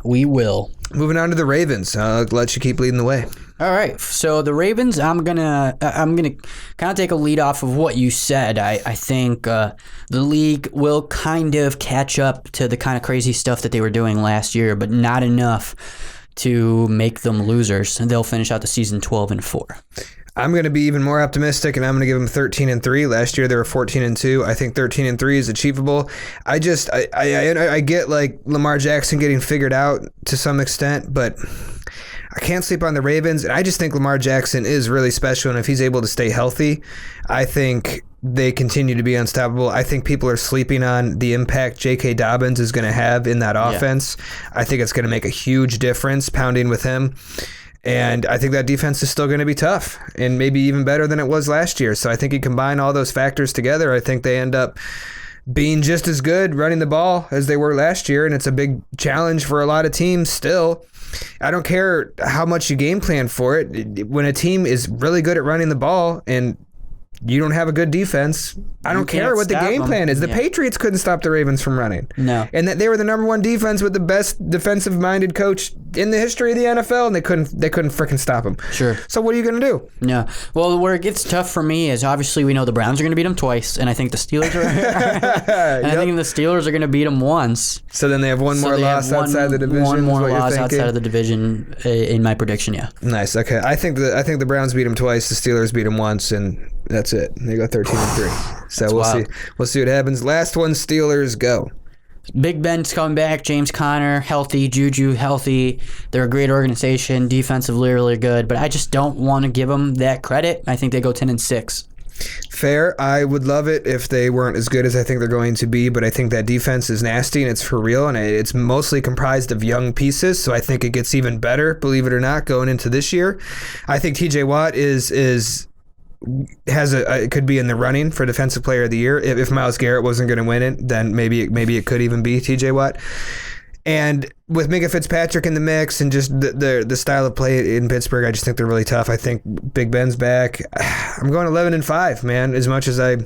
We will. Moving on to the Ravens. I'll let you keep leading the way. All right. So the Ravens, I'm gonna kind of take a lead off of what you said. I think the league will kind of catch up to the kind of crazy stuff that they were doing last year, but not enough to make them losers. And they'll finish out the season 12-4. I'm going to be even more optimistic, and I'm going to give them 13-3. Last year they were 14-2. I think 13-3 is achievable. I get like Lamar Jackson getting figured out to some extent, but I can't sleep on the Ravens. And I just think Lamar Jackson is really special, and if he's able to stay healthy, I think they continue to be unstoppable. I think people are sleeping on the impact J.K. Dobbins is going to have in that offense. Yeah. I think it's going to make a huge difference pounding with him. And I think that defense is still going to be tough and maybe even better than it was last year. So I think you combine all those factors together, I think they end up being just as good running the ball as they were last year. And it's a big challenge for a lot of teams still. I don't care how much you game plan for it. When a team is really good at running the ball and you don't have a good defense, I don't care what the game plan is. The Patriots couldn't stop the Ravens from running. No. And that they were the number one defense with the best defensive-minded coach in the history of the NFL, and they couldn't freaking stop them. Sure. So what are you going to do? No. Well, where it gets tough for me is obviously we know the Browns are going to beat them twice, and I think the Steelers are I think the Steelers are going to beat them once. So then they have one more loss outside the division. One more loss outside of the division in my prediction, yeah. Nice. Okay. I think the Browns beat them twice, the Steelers beat them once, and that's it. They go 13-3. So we'll see. We'll see what happens. Last one, Steelers, go. Big Ben's coming back. James Conner, healthy. Juju, healthy. They're a great organization. Defensively, really good. But I just don't want to give them that credit. I think they go 10-6. Fair. I would love it if they weren't as good as I think they're going to be, but I think that defense is nasty and it's for real, and it's mostly comprised of young pieces, so I think it gets even better, believe it or not, going into this year. I think TJ Watt could be in the running for Defensive Player of the Year. If Myles Garrett wasn't going to win it, then maybe it could even be TJ Watt. And with Minka Fitzpatrick in the mix and just the style of play in Pittsburgh, I just think they're really tough. I think Big Ben's back. I'm going 11-5, man, as much as I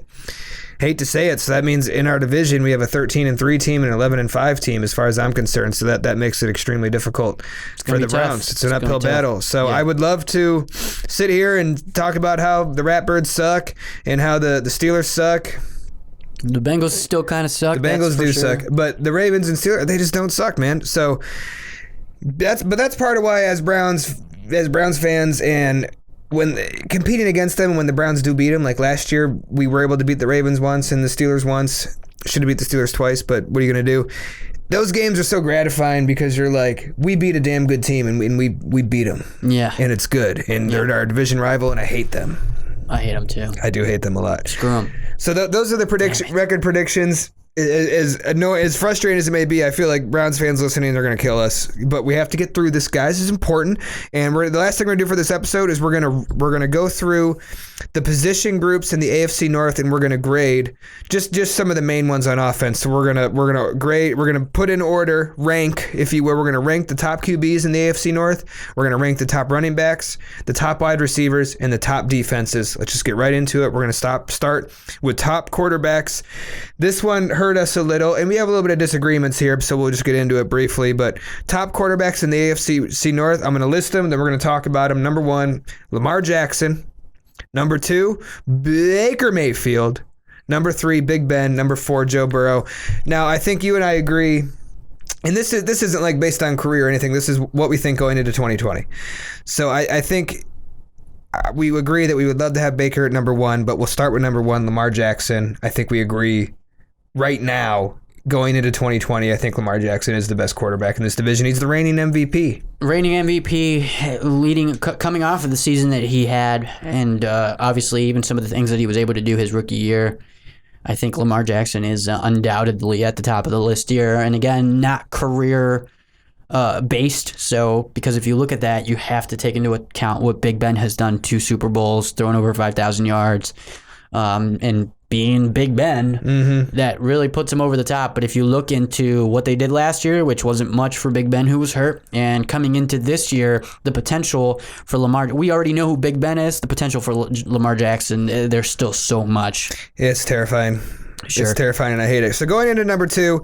hate to say it. So that means in our division we have a 13-3 team and an 11-5 team as far as I'm concerned. So that makes it extremely difficult for the Browns. It's an uphill battle. So I would love to sit here and talk about how the Ratbirds suck and how the Steelers suck. The Bengals still kind of suck. The Bengals do suck, but the Ravens and Steelers, they just don't suck, man. So that's part of why as Browns fans, and when competing against them, when the Browns do beat them, like last year, we were able to beat the Ravens once and the Steelers once. Should have beat the Steelers twice, but what are you going to do? those games are so gratifying because you're like, we beat a damn good team and we beat them. Yeah. And it's good. And they're our division rival, and I hate them. I hate them too. I do hate them a lot. Screw them. So those are the record predictions. As frustrating as it may be, I feel like Browns fans listening are going to kill us. But we have to get through this, guys. It's important. And the last thing we're going to do for this episode is we're going to go through the position groups in the AFC North, and we're going to grade just some of the main ones on offense. So we're going to grade. We're going to put in order, rank, if you will. We're going to rank the top QBs in the AFC North. We're going to rank the top running backs, the top wide receivers, and the top defenses. Let's just get right into it. We're going to start with top quarterbacks. This one hurt us a little, and we have a little bit of disagreements here, so we'll just get into it briefly. But top quarterbacks in the AFC North, I'm going to list them, then we're going to talk about them. Number 1, Lamar Jackson. Number 2, Baker Mayfield. Number 3, Big Ben. Number 4, Joe Burrow. Now, I think you and I agree, and this isn't like based on career or anything. This is what we think going into 2020. So I think we agree that we would love to have Baker at number 1, but we'll start with number 1, Lamar Jackson. I think we agree right now, going into 2020, I think Lamar Jackson is the best quarterback in this division. He's the reigning MVP. Coming off of the season that he had, and obviously even some of the things that he was able to do his rookie year. I think Lamar Jackson is undoubtedly at the top of the list here. And again, not career based. So, because if you look at that, you have to take into account what Big Ben has done: 2 Super Bowls, thrown over 5,000 yards, and being Big Ben, that really puts him over the top. But if you look into what they did last year, which wasn't much for Big Ben, who was hurt, and coming into this year, the potential for Lamar, we already know who Big Ben is. The potential for Lamar Jackson, there's still so much. Yeah, it's terrifying. Sure. It's terrifying, and I hate it. So going into number 2,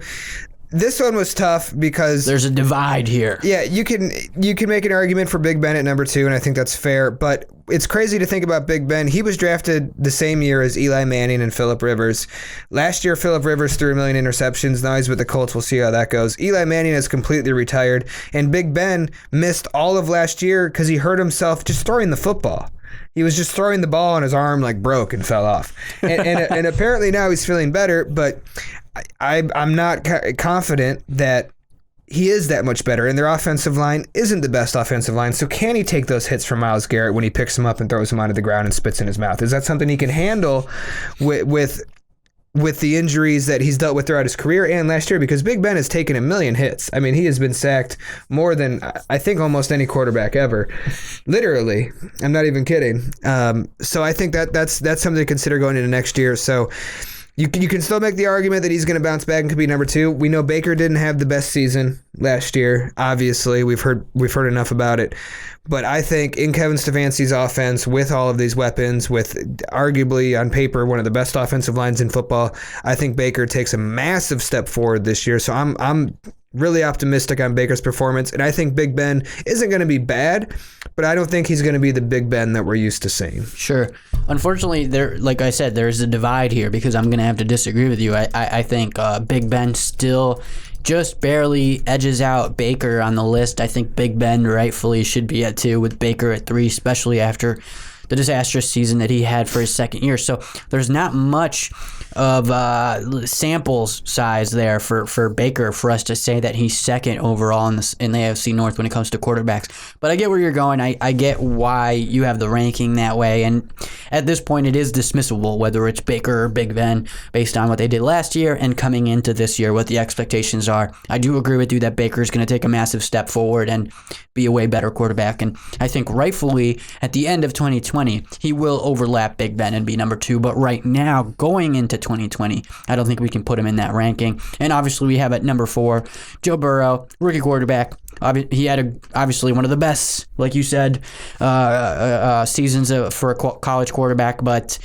this one was tough because there's a divide here. Yeah, you can make an argument for Big Ben at number 2, and I think that's fair. But it's crazy to think about Big Ben. He was drafted the same year as Eli Manning and Phillip Rivers. Last year, Phillip Rivers threw 1 million interceptions. Now he's with the Colts. We'll see how that goes. Eli Manning has completely retired, and Big Ben missed all of last year because he hurt himself just throwing the football. He was just throwing the ball, and his arm broke and fell off. And apparently now he's feeling better, but I'm not confident that he is that much better, and their offensive line isn't the best offensive line. So can he take those hits from Myles Garrett when he picks him up and throws him onto the ground and spits in his mouth? Is that something he can handle with the injuries that he's dealt with throughout his career and last year? Because Big Ben has taken 1 million hits. I mean, he has been sacked more than, I think, almost any quarterback ever. Literally. I'm not even kidding. So I think that's something to consider going into next year. So you can still make the argument that he's going to bounce back and could be number 2. We know Baker didn't have the best season last year. Obviously, we've heard enough about it. But I think in Kevin Stefanski's offense, with all of these weapons, with arguably on paper one of the best offensive lines in football, I think Baker takes a massive step forward this year. So I'm really optimistic on Baker's performance, and I think Big Ben isn't going to be bad, but I don't think he's going to be the Big Ben that we're used to seeing. Sure. Unfortunately, like I said, there's a divide here because I'm going to have to disagree with you. I think Big Ben still just barely edges out Baker on the list. I think Big Ben rightfully should be at 2 with Baker at 3, especially after the disastrous season that he had for his second year. So there's not much of samples size there for Baker for us to say that he's second overall in the AFC North when it comes to quarterbacks. But I get where you're going. I get why you have the ranking that way. And at this point, it is dismissible whether it's Baker or Big Ben based on what they did last year and coming into this year, what the expectations are. I do agree with you that Baker is going to take a massive step forward and be a way better quarterback. And I think rightfully at the end of 2020, he will overlap Big Ben and be number 2. But right now, going into 2020, I don't think we can put him in that ranking. And obviously, we have at number 4, Joe Burrow, rookie quarterback. He had obviously one of the best, like you said, seasons for a college quarterback. But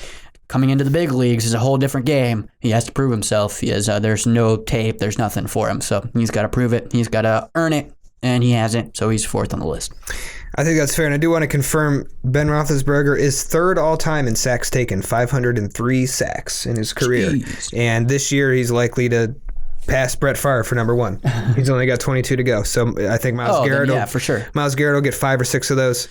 coming into the big leagues is a whole different game. He has to prove himself. There's no tape. There's nothing for him. So he's got to prove it. He's got to earn it. And he hasn't, so he's 4th on the list. I think that's fair, and I do want to confirm Ben Roethlisberger is 3rd all-time in sacks taken, 503 sacks in his career. Jeez. And this year he's likely to pass Brett Favre for number 1. He's only got 22 to go, so I think Myles Garrett for sure. Myles Garrett will get 5 or 6 of those,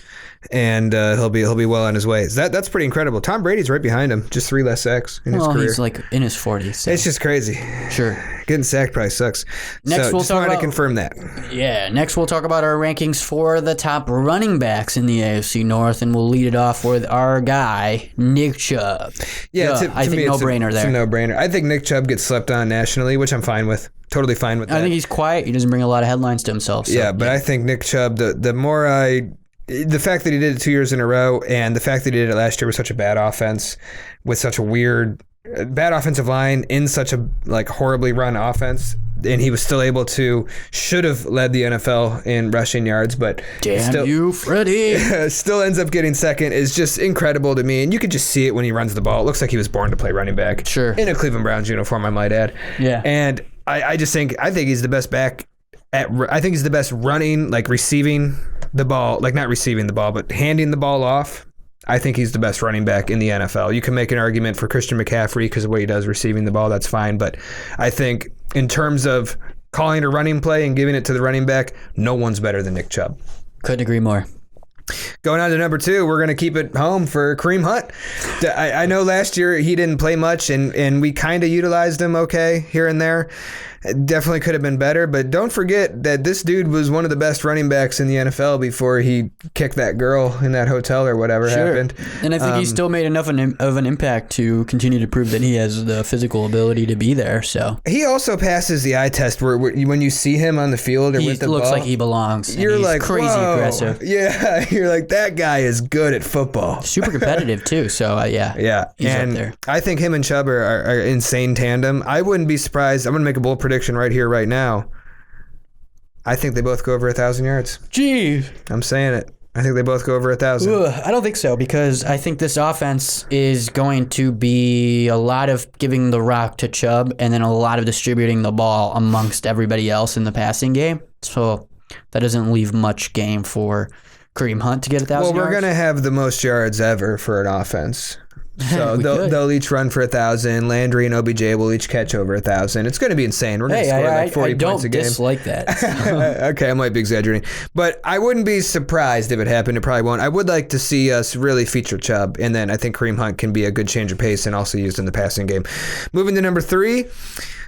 and he'll be well on his way. That's pretty incredible. Tom Brady's right behind him, just 3 less sacks in his career. He's in his 40s. So. It's just crazy. Sure. Getting sacked probably sucks. Next, so we'll just talk wanted to about, confirm that. Yeah, next we'll talk about our rankings for the top running backs in the AFC North, and we'll lead it off with our guy, Nick Chubb. Yeah, I think no-brainer there. It's a no-brainer. I think Nick Chubb gets slept on nationally, which I'm fine with. Totally fine with that. I think he's quiet. He doesn't bring a lot of headlines to himself. So, yeah, but I think Nick Chubb, the fact that he did it 2 years in a row and the fact that he did it last year with such a bad offense, with such a bad offensive line in such a horribly run offense, and he was still able to, should have led the NFL in rushing yards, but Freddie. Still ends up getting second, is just incredible to me. And you could just see it when he runs the ball. It looks like he was born to play running back. Sure. In a Cleveland Browns uniform, I might add. Yeah. And I think he's the best back I think he's the best running, receiving the ball, not receiving the ball, but handing the ball off. I think he's the best running back in the NFL. You can make an argument for Christian McCaffrey because of what he does receiving the ball. That's fine. But I think in terms of calling a running play and giving it to the running back, no one's better than Nick Chubb. Couldn't agree more. Going on to number 2, we're going to keep it home for Kareem Hunt. I know last year he didn't play much, and we kind of utilized him okay here and there. It definitely could have been better, but don't forget that this dude was one of the best running backs in the NFL before he kicked that girl in that hotel or whatever happened. And I think he still made enough of an impact to continue to prove that he has the physical ability to be there. So he also passes the eye test where when you see him on the field or with the ball, he looks like he belongs. You're he's like crazy whoa. Aggressive. Yeah, you're like, that guy is good at football. Super competitive too. So yeah, he's and up there. I think him and Chubb are insane tandem. I wouldn't be surprised. I'm gonna make a bold prediction right here, right now. I think they both go over 1,000 yards. Gee, I'm saying it. I think they both go over 1,000. I don't think so, because I think this offense is going to be a lot of giving the rock to Chubb and then a lot of distributing the ball amongst everybody else in the passing game. So that doesn't leave much game for Kareem Hunt to get 1,000 yards. Well, we're going to have the most yards ever for an offense. So they'll each run for 1,000. Landry and OBJ will each catch over 1,000. It's going to be insane. We're going to score 40 points a game. I don't dislike that. Okay, I might be exaggerating. But I wouldn't be surprised if it happened. It probably won't. I would like to see us really feature Chubb. And then I think Kareem Hunt can be a good change of pace and also used in the passing game. Moving to number 3.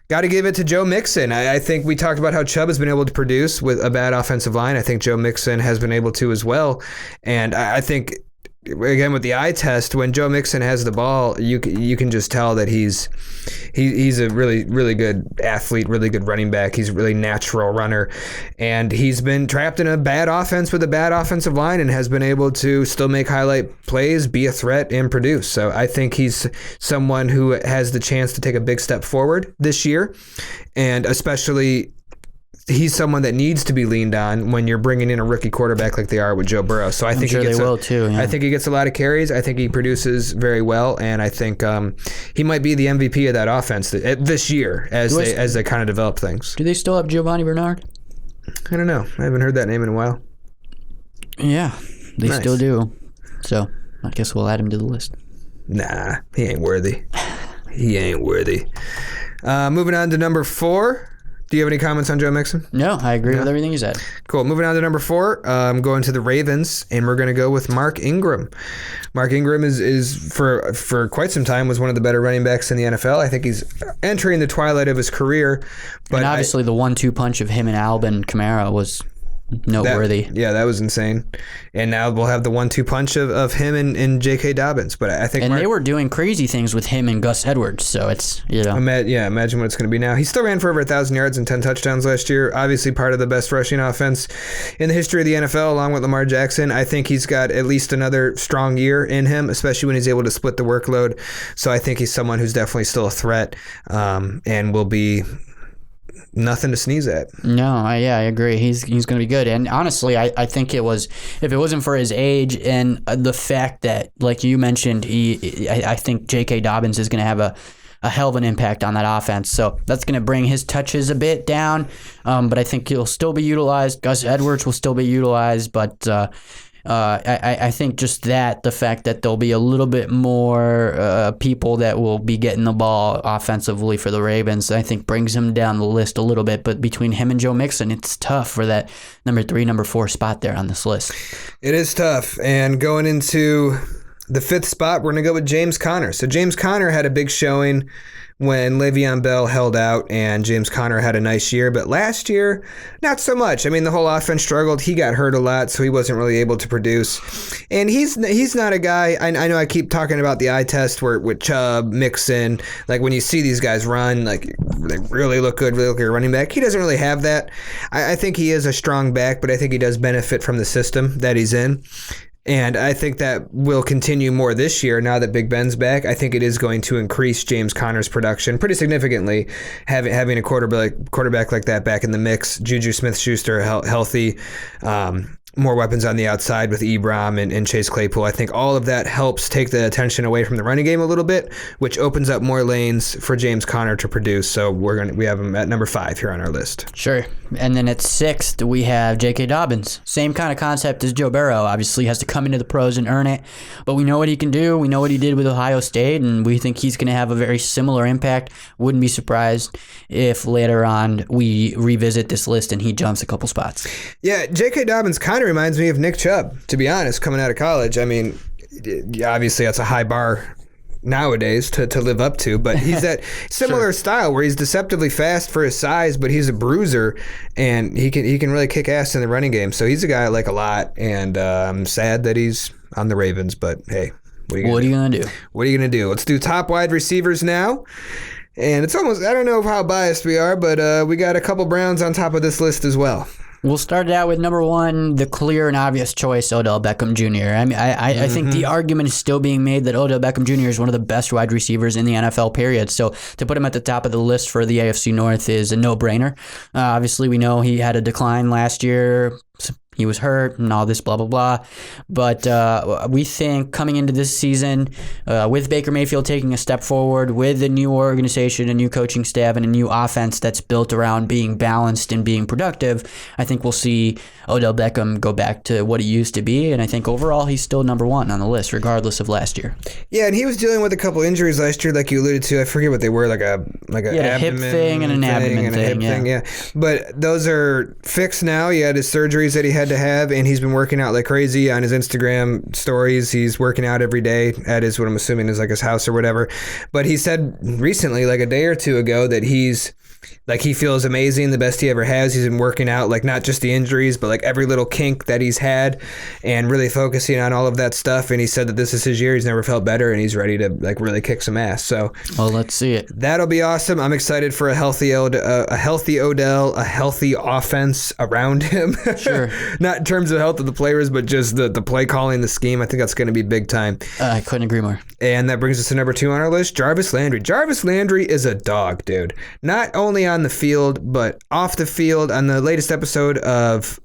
Got to give it to Joe Mixon. I think we talked about how Chubb has been able to produce with a bad offensive line. I think Joe Mixon has been able to as well. And I think, again, with the eye test, when Joe Mixon has the ball, you can just tell that he's a really, really good athlete, really good running back. He's a really natural runner. And he's been trapped in a bad offense with a bad offensive line and has been able to still make highlight plays, be a threat, and produce. So I think he's someone who has the chance to take a big step forward this year. And especially, he's someone that needs to be leaned on when you're bringing in a rookie quarterback like they are with Joe Burrow. So I think they will too. Yeah. I think he gets a lot of carries. I think he produces very well, and I think he might be the MVP of that offense this year as they kind of develop things. Do they still have Giovanni Bernard? I don't know. I haven't heard that name in a while. Yeah, they still do. So I guess we'll add him to the list. Nah, he ain't worthy. He ain't worthy. Moving on to number 4. Do you have any comments on Joe Mixon? No, I agree with everything you said. Cool. Moving on to number 4, I'm going to the Ravens, and we're going to go with Mark Ingram. Mark Ingram is for quite some time was one of the better running backs in the NFL. I think he's entering the twilight of his career. But and obviously the 1-2 punch of him and Alvin Kamara was noteworthy. That was insane. And now we'll have the 1-2 punch of him and J.K. Dobbins. But I think they were doing crazy things with him and Gus Edwards. So it's imagine what it's going to be now. He still ran for over 1,000 yards and 10 touchdowns last year. Obviously part of the best rushing offense in the history of the NFL, along with Lamar Jackson. I think he's got at least another strong year in him, especially when he's able to split the workload. So I think he's someone who's definitely still a threat and will be nothing to sneeze at. No, I agree. He's going to be good. And honestly, I think if it wasn't for his age and the fact that, like you mentioned, I think J.K. Dobbins is going to have a hell of an impact on that offense. So that's going to bring his touches a bit down. But I think he'll still be utilized. Gus Edwards will still be utilized. But I think just the fact that there'll be a little bit more people that will be getting the ball offensively for the Ravens, I think brings him down the list a little bit. But between him and Joe Mixon, it's tough for that number 3, number 4 spot there on this list. It is tough. And going into the fifth spot, we're going to go with James Conner. So James Conner had a big showing when Le'Veon Bell held out, and James Conner had a nice year. But last year, not so much. I mean, the whole offense struggled. He got hurt a lot, so he wasn't really able to produce. And he's not a guy, I know I keep talking about the eye test where with Chubb, Mixon, like when you see these guys run, like they really look good, really look like a running back. He doesn't really have that. I think he is a strong back, but I think he does benefit from the system that he's in. And I think that will continue more this year now that Big Ben's back. I think it is going to increase James Conner's production pretty significantly, having a quarterback like that back in the mix. Juju Smith-Schuster healthy, more weapons on the outside with Ebron and Chase Claypool. I think all of that helps take the attention away from the running game a little bit, which opens up more lanes for James Conner to produce. So we have him at number 5 here on our list. Sure. And then at 6th, we have J.K. Dobbins. Same kind of concept as Joe Burrow. Obviously has to come into the pros and earn it. But we know what he can do. We know what he did with Ohio State, and we think he's going to have a very similar impact. Wouldn't be surprised if later on we revisit this list and he jumps a couple spots. Yeah, J.K. Dobbins kind of reminds me of Nick Chubb, to be honest, coming out of college. I mean, obviously that's a high bar nowadays to live up to, but he's that similar style where he's deceptively fast for his size, but he's a bruiser and he can really kick ass in the running game. So he's a guy I like a lot, and I'm sad that he's on the Ravens, but hey, what are you gonna do? What are you gonna do? Let's do top wide receivers now. And it's almost, I don't know how biased we are, but we got a couple Browns on top of this list as well. We'll start it out with number 1, the clear and obvious choice, Odell Beckham Jr. I mean, I think the argument is still being made that Odell Beckham Jr. is one of the best wide receivers in the NFL, period. So to put him at the top of the list for the AFC North is a no-brainer. Obviously, we know he had a decline last year. He was hurt and all this blah, blah, blah. But we think coming into this season, with Baker Mayfield taking a step forward, with a new organization, a new coaching staff, and a new offense that's built around being balanced and being productive, I think we'll see Odell Beckham go back to what he used to be. And I think overall he's still number 1 on the list, regardless of last year. Yeah, and he was dealing with a couple injuries last year, like you alluded to. I forget what they were, like a hip thing and an abdomen thing. Yeah. But those are fixed now. He had his surgeries that he had to have, and he's been working out like crazy on his Instagram stories. He's working out every day at his, what I'm assuming is like his house or whatever. But he said recently, like a day or two ago, that he feels amazing, the best he ever has. He's been working out, like not just the injuries, but like every little kink that he's had, and really focusing on all of that stuff. And he said that this is his year. He's never felt better, and he's ready to like really kick some ass. So, well, let's see it. That'll be awesome. I'm excited for a healthy Odell, a healthy offense around him. Sure. Not in terms of health of the players, but just the play calling, the scheme. I think that's going to be big time. I couldn't agree more. And that brings us to number 2 on our list, Jarvis Landry. Jarvis Landry is a dog, dude. Not only on the field, but off the field. On the latest episode of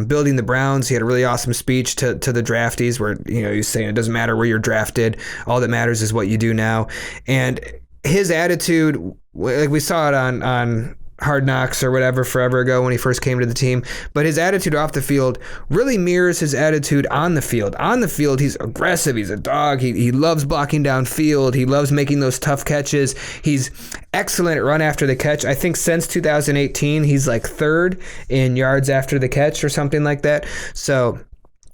Building the Browns, he had a really awesome speech to the draftees where, he's saying it doesn't matter where you're drafted. All that matters is what you do now. And his attitude, like we saw it on Hard Knocks or whatever forever ago when he first came to the team, but his attitude off the field really mirrors his attitude on the field. On the field, he's aggressive. He's a dog. He loves blocking downfield. He loves making those tough catches. He's excellent at run after the catch. I think since 2018, he's like 3rd in yards after the catch or something like that. So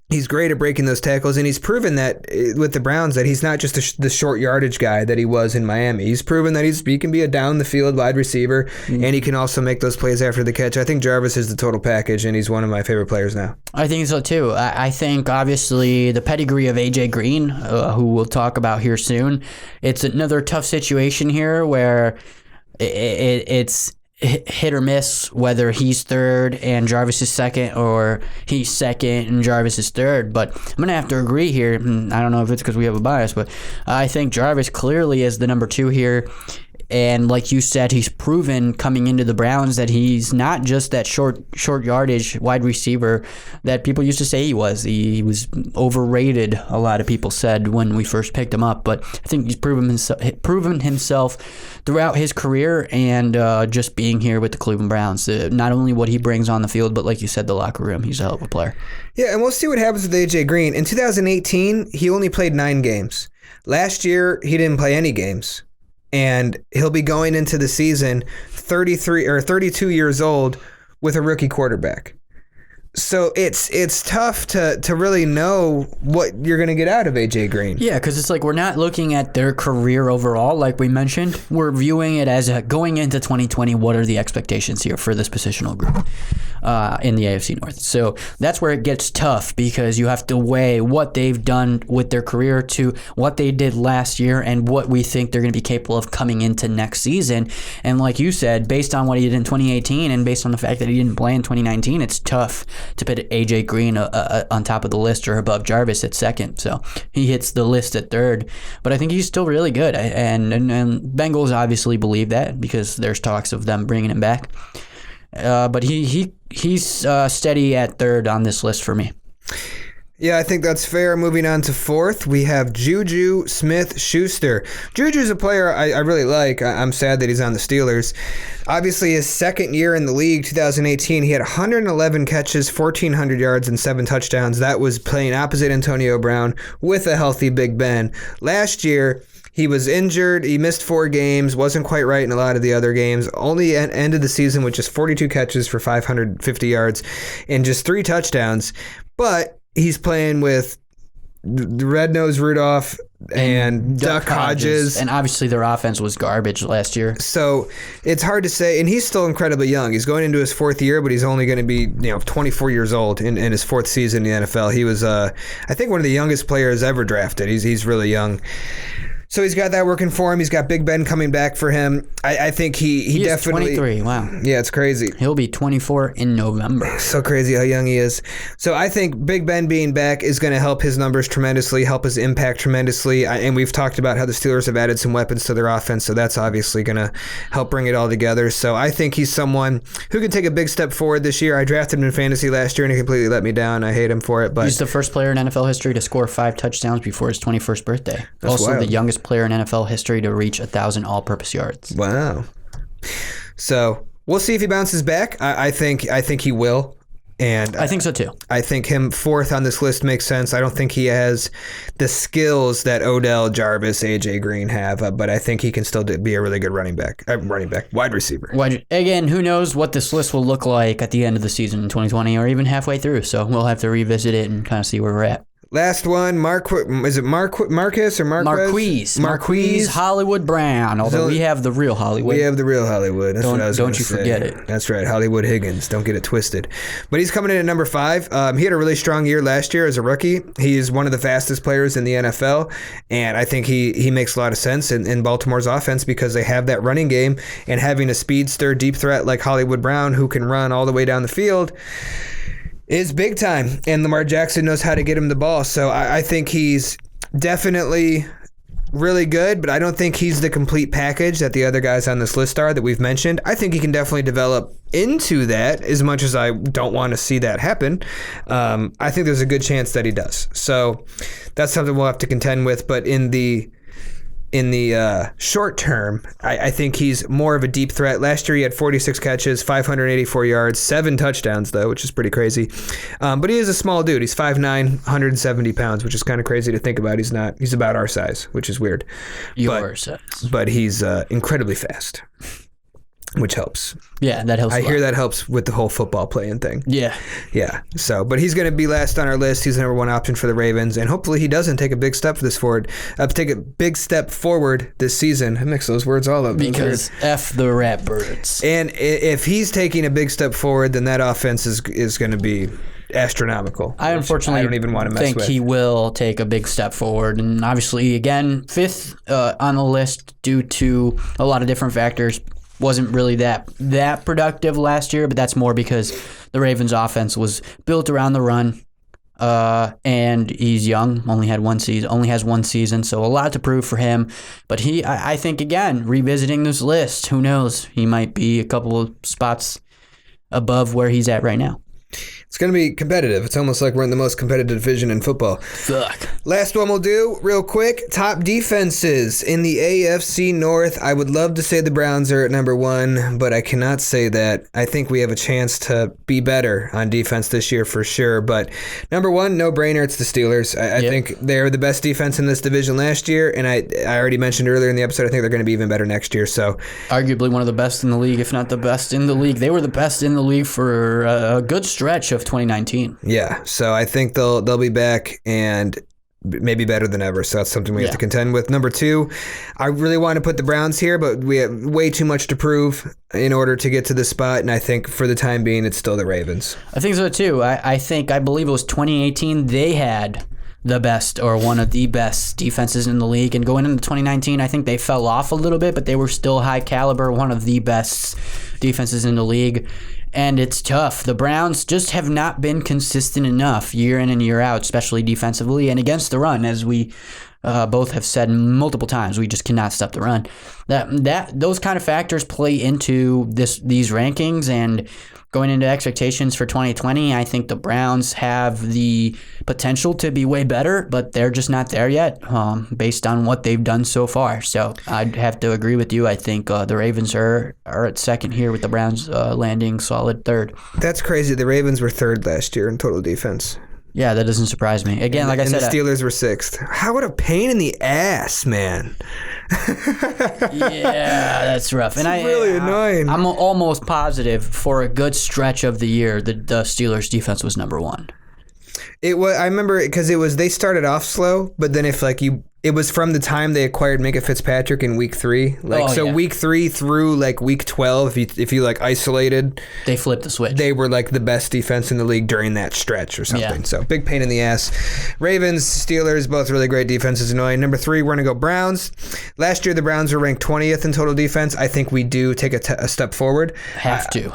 he's great at breaking those tackles, and he's proven that with the Browns that he's not just the short yardage guy that he was in Miami. He's proven that he can be a down-the-field wide receiver, and he can also make those plays after the catch. I think Jarvis is the total package, and he's one of my favorite players now. I think so, too. I think, obviously, the pedigree of A.J. Green, who we'll talk about here soon, it's another tough situation here where it's hit or miss whether he's 3rd and Jarvis is 2nd, or he's 2nd and Jarvis is 3rd. But I'm going to have to agree here. I don't know if it's because we have a bias, but I think Jarvis clearly is the number 2 here. And like you said, he's proven coming into the Browns that he's not just that short yardage wide receiver that people used to say he was. He was overrated, a lot of people said when we first picked him up. But I think he's proven himself throughout his career, and just being here with the Cleveland Browns. Not only what he brings on the field, but like you said, the locker room. He's a hell of a player. Yeah, and we'll see what happens with A.J. Green. In 2018, he only played 9 games. Last year, he didn't play any games. And he'll be going into the season 33 or 32 years old with a rookie quarterback. So it's tough to really know what you're going to get out of AJ Green. Yeah, because it's like we're not looking at their career overall, like we mentioned. We're viewing it as going into 2020, what are the expectations here for this positional group in the AFC North? So that's where it gets tough because you have to weigh what they've done with their career to what they did last year and what we think they're going to be capable of coming into next season. And like you said, based on what he did in 2018 and based on the fact that he didn't play in 2019, it's tough to put AJ Green on top of the list or above Jarvis at second. So he hits the list at third. But I think he's still really good. And Bengals obviously believe that because there's talks of them bringing him back. But he's steady at third on this list for me. Yeah, I think that's fair. Moving on to fourth, we have Juju Smith-Schuster. Juju's a player I really like. I'm sad that he's on the Steelers. Obviously, his second year in the league, 2018, he had 111 catches, 1,400 yards, and 7 touchdowns. That was playing opposite Antonio Brown with a healthy Big Ben. Last year, he was injured. He missed 4 games, wasn't quite right in a lot of the other games. Only ended the season with just 42 catches for 550 yards and just 3 touchdowns. But he's playing with Red-Nosed Rudolph and Duck Hodges. And obviously their offense was garbage last year. So it's hard to say. And he's still incredibly young. He's going into his 4th year, but he's only going to be 24 years old in his 4th season in the NFL. He was, I think, one of the youngest players ever drafted. He's really young. So he's got that working for him. He's got Big Ben coming back for him. I think he definitely... He's 23, wow. Yeah, it's crazy. He'll be 24 in November. So crazy how young he is. So I think Big Ben being back is going to help his numbers tremendously, help his impact tremendously. And we've talked about how the Steelers have added some weapons to their offense, so that's obviously going to help bring it all together. So I think he's someone who can take a big step forward this year. I drafted him in fantasy last year, and he completely let me down. I hate him for it. But he's the first player in NFL history to score 5 touchdowns before his 21st birthday. That's also wild. The youngest player in NFL history to reach 1,000 all-purpose yards. Wow. So we'll see if he bounces back. I think he will. And I think so too. I think him 4th on this list makes sense. I don't think he has the skills that Odell, Jarvis, AJ Green have, but I think he can still be a really good wide receiver. Again, who knows what this list will look like at the end of the season in 2020 or even halfway through. So we'll have to revisit it and kind of see where we're at. Last one, Marquise or Marquez? Marquise Hollywood Brown, although we have the real Hollywood. We have the real Hollywood. That's what I was don't you say. forget it. That's right, Hollywood Higgins. Don't get it twisted. But he's coming in at number 5. He had a really strong year last year as a rookie. He is one of the fastest players in the NFL, and I think he makes a lot of sense in Baltimore's offense because they have that running game, and having a speedster deep threat like Hollywood Brown who can run all the way down the field is big time, and Lamar Jackson knows how to get him the ball. So I think he's definitely really good, but I don't think he's the complete package that the other guys on this list are that we've mentioned. I think he can definitely develop into that, as much as I don't want to see that happen. I think there's a good chance that he does. So that's something we'll have to contend with, but in the short term, I think he's more of a deep threat. Last year he had 46 catches, 584 yards, 7 touchdowns though, which is pretty crazy. But he is a small dude. He's 5'9", 170 pounds, which is kind of crazy to think about. He's about our size, which is weird. But he's incredibly fast, which helps. Yeah, that helps. I hear that helps with the whole football playing thing. Yeah. So, but he's going to be last on our list. He's the number 1 option for the Ravens, and hopefully he doesn't take a big step forward this season. I mix those words all up because F the Ratbirds. And if he's taking a big step forward, then that offense is going to be astronomical. I unfortunately don't even want to mess with. He will take a big step forward, and obviously, again, 5th on the list due to a lot of different factors. Wasn't really that productive last year, but that's more because the Ravens' offense was built around the run, and he's young, only has one season, so a lot to prove for him. But I think, again, revisiting this list, who knows? He might be a couple of spots above where he's at right now. It's going to be competitive. It's almost like we're in the most competitive division in football. Fuck. Last one we'll do real quick. Top defenses in the AFC North. I would love to say the Browns are at number 1, but I cannot say that. I think we have a chance to be better on defense this year for sure. But number 1, no brainer, it's the Steelers. I think they're the best defense in this division last year, and I already mentioned earlier in the episode, I think they're going to be even better next year. So arguably one of the best in the league, if not the best in the league. They were the best in the league for a good stretch stretch of 2019. Yeah, so I think they'll be back and maybe better than ever. So that's something we have to contend with. Number 2, I really want to put the Browns here, but we have way too much to prove in order to get to this spot. And I think for the time being, it's still the Ravens. I think so too. I believe it was 2018. They had the best or one of the best defenses in the league. And going into 2019, I think they fell off a little bit, but they were still high caliber, one of the best defenses in the league. And it's tough. The Browns just have not been consistent enough year in and year out, especially defensively and against the run, as we both have said multiple times. We just cannot stop the run. Those kind of factors play into these rankings, and going into expectations for 2020, I think the Browns have the potential to be way better, but they're just not there yet based on what they've done so far. So I'd have to agree with you. I think the Ravens are at second here, with the Browns landing solid third. That's crazy. The Ravens were third last year in total defense. Yeah, that doesn't surprise me. Again, like I said, the Steelers were sixth. How what a pain in the ass, man. Yeah, that's rough. It's really annoying. I'm almost positive for a good stretch of the year the Steelers defense was number 1. It was. I remember because they started off slow, but then it was from the time they acquired Minka Fitzpatrick in week 3. Week 3 through week 12, if you isolated, they flipped the switch. They were the best defense in the league during that stretch or something. Yeah. So big pain in the ass. Ravens, Steelers, both really great defenses. Annoying. Number 3, we're gonna go Browns. Last year the Browns were ranked 20th in total defense. I think we do take a step forward. Have to.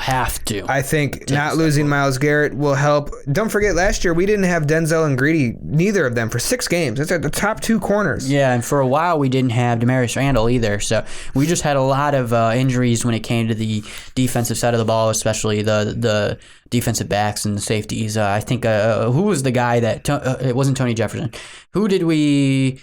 I think not losing Myles Garrett will help. Don't forget, last year we didn't have Denzel and Greedy, neither of them, for 6 games. That's the top 2 corners. Yeah, and for a while we didn't have Demarius Randall either. So we just had a lot of injuries when it came to the defensive side of the ball, especially the defensive backs and the safeties. I think who was the guy that it wasn't Tony Jefferson. Who did we?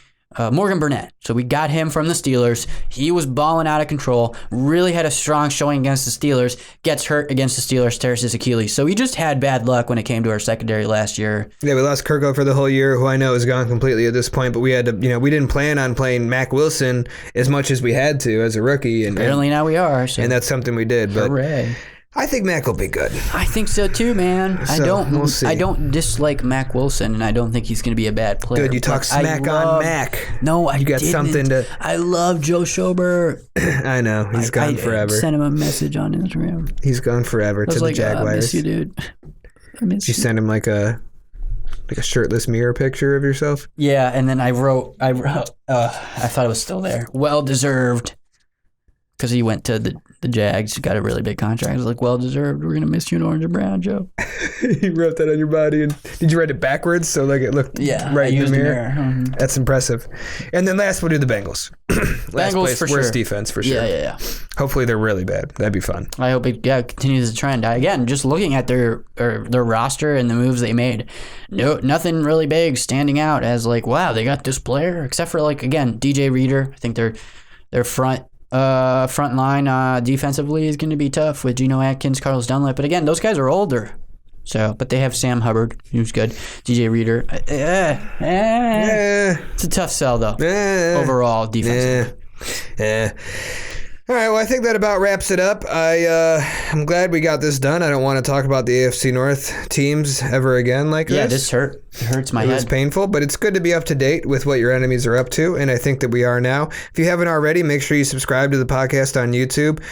Morgan Burnett. So we got him from the Steelers. He was balling out of control. Really had a strong showing against the Steelers. Gets hurt against the Steelers, tears his Achilles. So we just had bad luck when it came to our secondary last year. Yeah, we lost Kirko for the whole year, who I know is gone completely at this point. But we had to, we didn't plan on playing Mac Wilson as much as we had to as a rookie. And apparently now we are. So. And that's something we did. But hooray. I think Mac will be good. I think so too, man. So, we'll see. I don't dislike Mac Wilson, and I don't think he's going to be a bad player. Good, you talk smack on Mac. No, I You got didn't. something to... I love Joe Schobert. I know. He's gone forever. I sent him a message on Instagram. He's gone forever to the Jaguars. I miss you, dude. I miss you. You send him a shirtless mirror picture of yourself? Yeah, and then I wrote, I thought it was still there. Well-deserved. Because he went to the Jags, got a really big contract. I was like, well-deserved. We're going to miss you in orange and brown, Joe. You wrote that on your body. And did you write it backwards so it looked right in the mirror? Mm-hmm. That's impressive. And then last, we'll do the Bengals. Last Bengals place, for worst sure. Defense for sure. Yeah. Hopefully they're really bad. That'd be fun. I hope it continues the trend. Again, just looking at their roster and the moves they made, nothing really big standing out as wow, they got this player. Except for again, DJ Reader. I think their front line defensively is going to be tough with Geno Atkins, Carlos Dunlap. But again, those guys are older. So, but they have Sam Hubbard, who's good. DJ Reader. It's a tough sell, though, overall defensively. All right, well, I think that about wraps it up. I'm glad we got this done. I don't want to talk about the AFC North teams ever again like this. Yeah, this hurt. It hurts my head. It was painful, but it's good to be up to date with what your enemies are up to, and I think that we are now. If you haven't already, make sure you subscribe to the podcast on YouTube.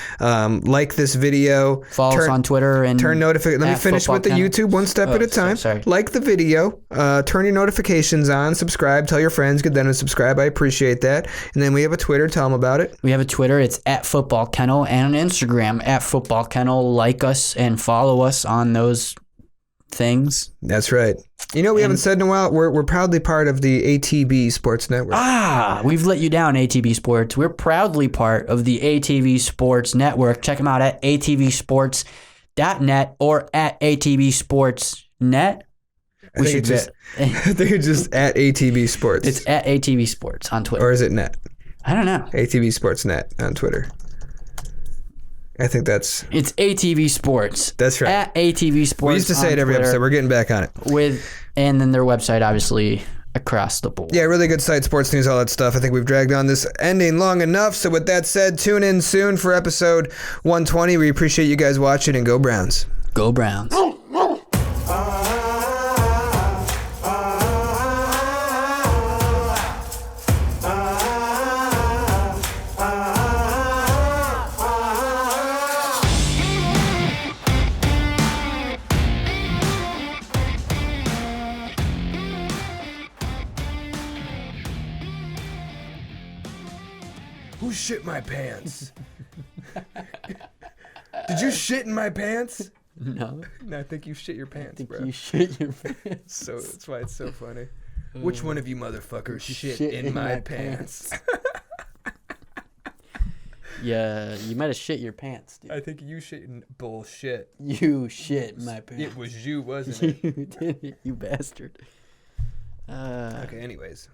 Like this video. Follow us on Twitter. And turn notifications. Let me finish with the YouTube one step at a time. Sorry. Like the video. Turn your notifications on. Subscribe. Tell your friends. Get them to subscribe. I appreciate that. And then we have a Twitter. Tell them about it. We have a Twitter. It's @FootballKennel, and an Instagram @FootballKennel. Like us and follow us on those things. That's right. We haven't said in a while, we're proudly part of the ATB Sports Network. We've let you down, ATB Sports. We're proudly part of the ATB Sports Network. Check them out at atvsports.net or at atvsportsnet. I think it's just at ATB Sports. It's at ATB Sports on Twitter. Or is it net? I don't know. ATB Sports Net on Twitter. I think it's ATV Sports. That's right. At ATV Sports. We used to say it every episode. We're getting back on it. And then their website, obviously, across the board. Yeah, really good site, sports news, all that stuff. I think we've dragged on this ending long enough. So with that said, tune in soon for episode 120. We appreciate you guys watching, and go Browns. Go Browns. Who shit my pants? Did you shit in my pants? No. No, I think you shit your pants, bro. You shit your pants. So that's why it's so funny. Which one of you motherfuckers shit in my pants? Yeah, you might have shit your pants, dude. I think you shit in bullshit. You shit my pants. It was you, wasn't it? You did it, you bastard. Okay, anyways.